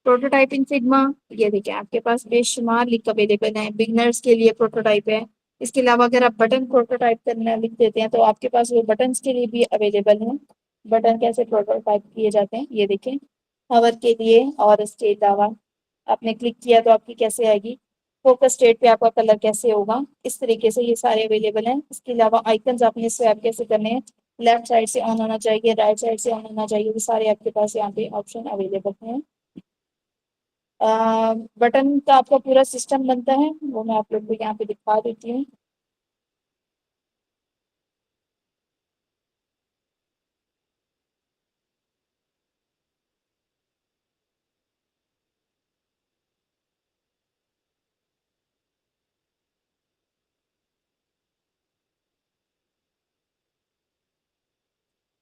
प्रोटोटाइपिंग फिग्मा, ये देखिए आपके पास बेशुमार लिंक अवेलेबल है, बिगनर्स के लिए प्रोटोटाइप है। इसके अलावा अगर आप बटन प्रोटोटाइप करना लिख देते हैं तो आपके पास वो बटन्स के लिए भी अवेलेबल है, बटन कैसे प्रोटोटाइप किए जाते हैं ये देखें, हवर के लिए। और इसके अलावा आपने क्लिक किया तो आपकी कैसे आएगी, फोकस स्टेट पे आपका कलर कैसे होगा, इस तरीके से ये सारे अवेलेबल हैं। इसके अलावा आइकन्स आपने स्वैप कैसे करने हैं, लेफ्ट साइड से ऑन होना चाहिए, राइट साइड से ऑन होना चाहिए, वो सारे आपके पास यहाँ पे ऑप्शन अवेलेबल हैं। बटन का आपका पूरा सिस्टम बनता है, वो मैं आप लोग को यहाँ पे दिखा देती हूँ।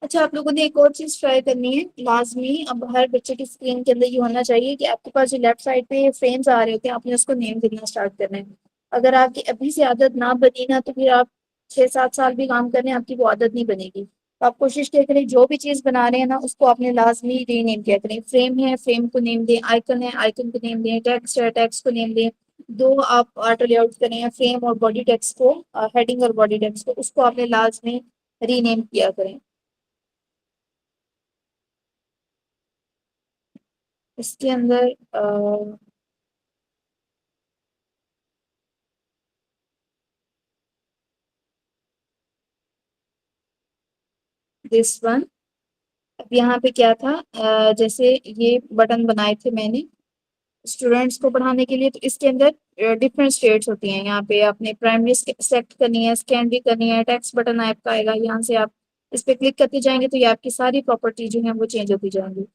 अच्छा, आप लोगों ने एक और चीज ट्राई करनी है लाजमी, अब हर बच्चे की स्क्रीन के अंदर ये होना चाहिए कि आपके पास जो लेफ्ट साइड पे फ्रेम्स आ रहे होते हैं आपने उसको नेम देना स्टार्ट करना है। अगर आपकी अभी से आदत ना बनी ना तो फिर आप 6-7 साल भी काम करने आपकी वो आदत नहीं बनेगी। तो आप कोशिश क्या करें, जो भी चीज बना रहे हैं ना उसको आपने लाजमी रीनेम किया करें। फ्रेम है, फ्रेम को नेम दें, आइकन है, आइकन को नेम दें, टेक्स्ट है, टेक्स्ट को नेम दें। दो आप ऑटो लेआउट करें, फ्रेम और बॉडी टेक्स्ट को, हेडिंग और बॉडी टेक्स्ट को, उसको आपने लाजमी रीनेम किया करें। इसके अंदर दिस वन, अब यहाँ पे क्या था, जैसे ये बटन बनाए थे मैंने स्टूडेंट्स को पढ़ाने के लिए, तो इसके अंदर डिफरेंट स्टेट्स होती हैं। यहाँ पे आपने प्राइमरी सेलेक्ट करनी है, स्कैन भी करनी है, टेक्स्ट बटन आपका आएगा, यहाँ से आप इस पे क्लिक करते जाएंगे तो ये आपकी सारी प्रॉपर्टी जो है वो चेंज होती जाएंगी।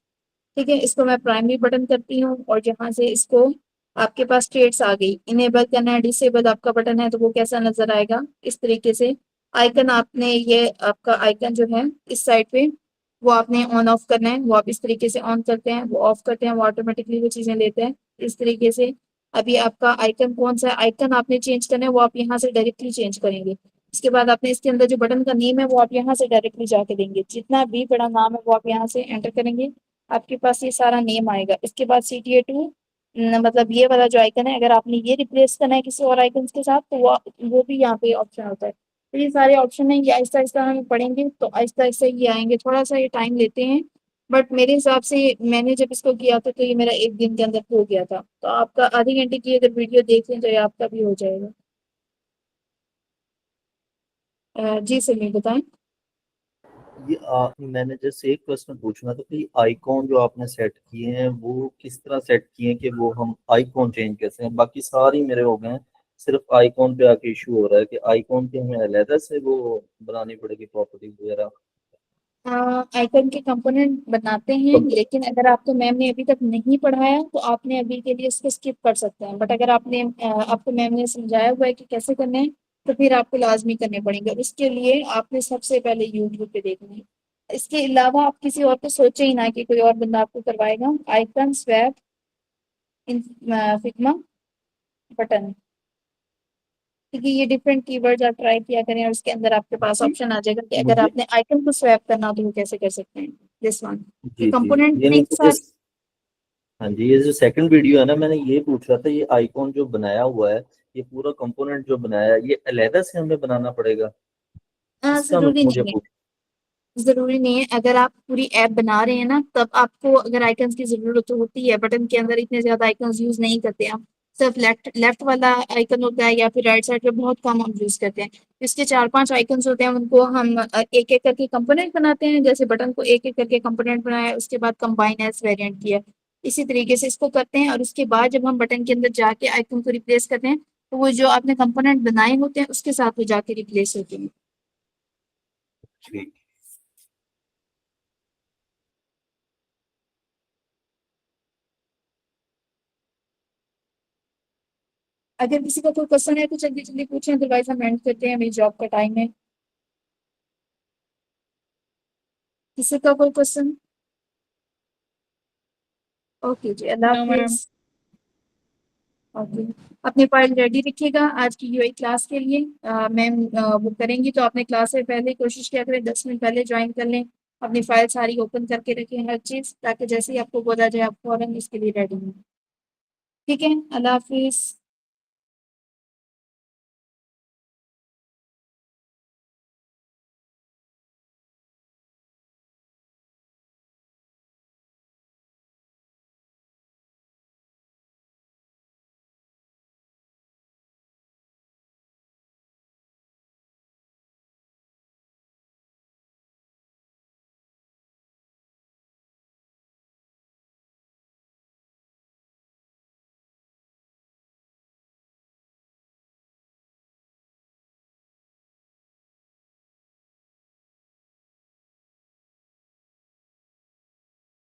ठीक है, इसको मैं प्राइमरी बटन करती हूँ और जहाँ से इसको आपके पास स्टेट्स आ गई, इनेबल करना है, डिसेबल आपका बटन है तो वो कैसा नजर आएगा इस तरीके से। आइकन आपने ये आपका आइकन जो है इस साइड पे वो आपने ऑन ऑफ करना है, वो आप इस तरीके से ऑन करते हैं, वो ऑफ करते हैं, वो ऑटोमेटिकली वो चीजें लेते हैं इस तरीके से। अभी आपका आइकन कौन सा आइकन आपने चेंज करना है वो आप यहाँ से डायरेक्टली चेंज करेंगे। इसके बाद आपने इसके अंदर जो बटन का नेम है वो आप यहाँ से डायरेक्टली जाके देंगे, जितना भी बड़ा नाम है वो आप यहाँ से एंटर करेंगे, आपके पास ये सारा नेम आएगा। इसके बाद CTA2 मतलब ये वाला जो आइकन है, अगर आपने ये रिप्लेस करना है किसी और आइकन के साथ तो वो भी यहाँ पे ऑप्शन होता है। तो ये सारे ऑप्शन है, ये आहिस्ता आहिस्ता हम पढ़ेंगे तो आहिस्ता आहिस्ता ये आएंगे, थोड़ा सा ये टाइम लेते हैं, बट मेरे हिसाब से मैंने जब इसको किया था तो ये मेरा एक दिन के अंदर हो गया था। तो आपका आधे घंटे की अगर वीडियो देख लें तो ये आपका भी हो जाएगा। जी समीर बताएं।
ये मैंने जैसे एक क्वेश्चन पूछना था कि आइकॉन जो आपने सेट किए हैं वो किस तरह सेट किए हैं कि वो हम आइकॉन चेंज कैसे हैं, बाकी सारी मेरे हो गए हैं, सिर्फ आइकॉन पे आके इशू हो रहा है कि आइकॉन की हमें अलहदा से वो बनानी पड़ेगी प्रॉपर्टी वगैरह।
आइकन के कंपोनेंट बनाते हैं, लेकिन अगर आपको मैम ने अभी तक नहीं पढ़ाया तो आपने अभी के लिए इसको स्किप कर सकते हैं। बट अगर आपको मैम ने समझाया हुआ है कि कैसे करने हैं तो फिर आपको लाजमी करने पड़ेंगे। उसके लिए आपने सबसे पहले यूट्यूब पे देखना है। इसके अलावा आप किसी और को सोचे ही ना कि कोई और बंदा आपको करवाएगा। आइकन, स्वैप, इन फिग्मा, बटन, क्योंकि ये डिफरेंट कीवर्ड्स आप ट्राई किया करें और उसके अंदर आपके पास ऑप्शन आ जाएगा कि अगर
मुझे
आपने आइकन को स्वैप करना हो तो वो कैसे कर सकते हैं। दिस वन, ये
जी जी,
कंपोनेंट
ये नहीं
लिंक
मुझे,
सारे।
हाँ जी, ये जो सेकंड वीडियो है ना, मैंने ये पूछ रहा था, ये आइकॉन जो बनाया हुआ है, ये पूरा कंपोनेंट जो बनाया है, ये अलहदा से हमें बनाना पड़ेगा? इसका
जरूरी
मुझे
नहीं है,
पूछ।
जरूरी नहीं है। अगर आप पूरी ऐप बना रहे हैं ना तब आपको अगर आइकन्स की जरूरत होती है, बटन के अंदर इतने ज्यादा आइकन्स यूज नहीं करते हम। सिर्फ लेफ्ट लेफ्ट वाला आइकन होता है या फिर राइट साइड पे बहुत कम हम यूज करते हैं। इसके 4-5 आइकन्स होते हैं, उनको हम एक एक करके कंपोनेंट बनाते हैं। जैसे बटन को एक एक करके कंपोनेंट बनाया, उसके बाद कंबाइन एज वेरिएंट किया, इसी तरीके से इसको करते हैं। और उसके बाद जब हम बटन के अंदर जाके आइकन को रिप्लेस करते हैं तो वो जो आपने कंपोनेंट बनाए होते हैं उसके साथ वो जाके रिप्लेस होते हैं।
ठीक।
अगर किसी का कोई क्वेश्चन है तो जल्दी जल्दी पूछें, अदरवाइज हम एंड करते हैं, मेरी जॉब का टाइम है। किसी का कोई क्वेश्चन? ओके जी, अल्लाह
नो मैम।
हाफिज। ओके, अपनी फाइल रेडी रखिएगा आज की यूआई क्लास के लिए। मैम वो करेंगी तो आपने क्लास से पहले कोशिश किया करें 10 मिनट पहले ज्वाइन कर लें। अपनी फाइल सारी ओपन करके रखें हर चीज, ताकि जैसे ही आपको बोला जाए आप फौरन इसके लिए रेडी हों। ठीक है, अल्लाह हाफिज।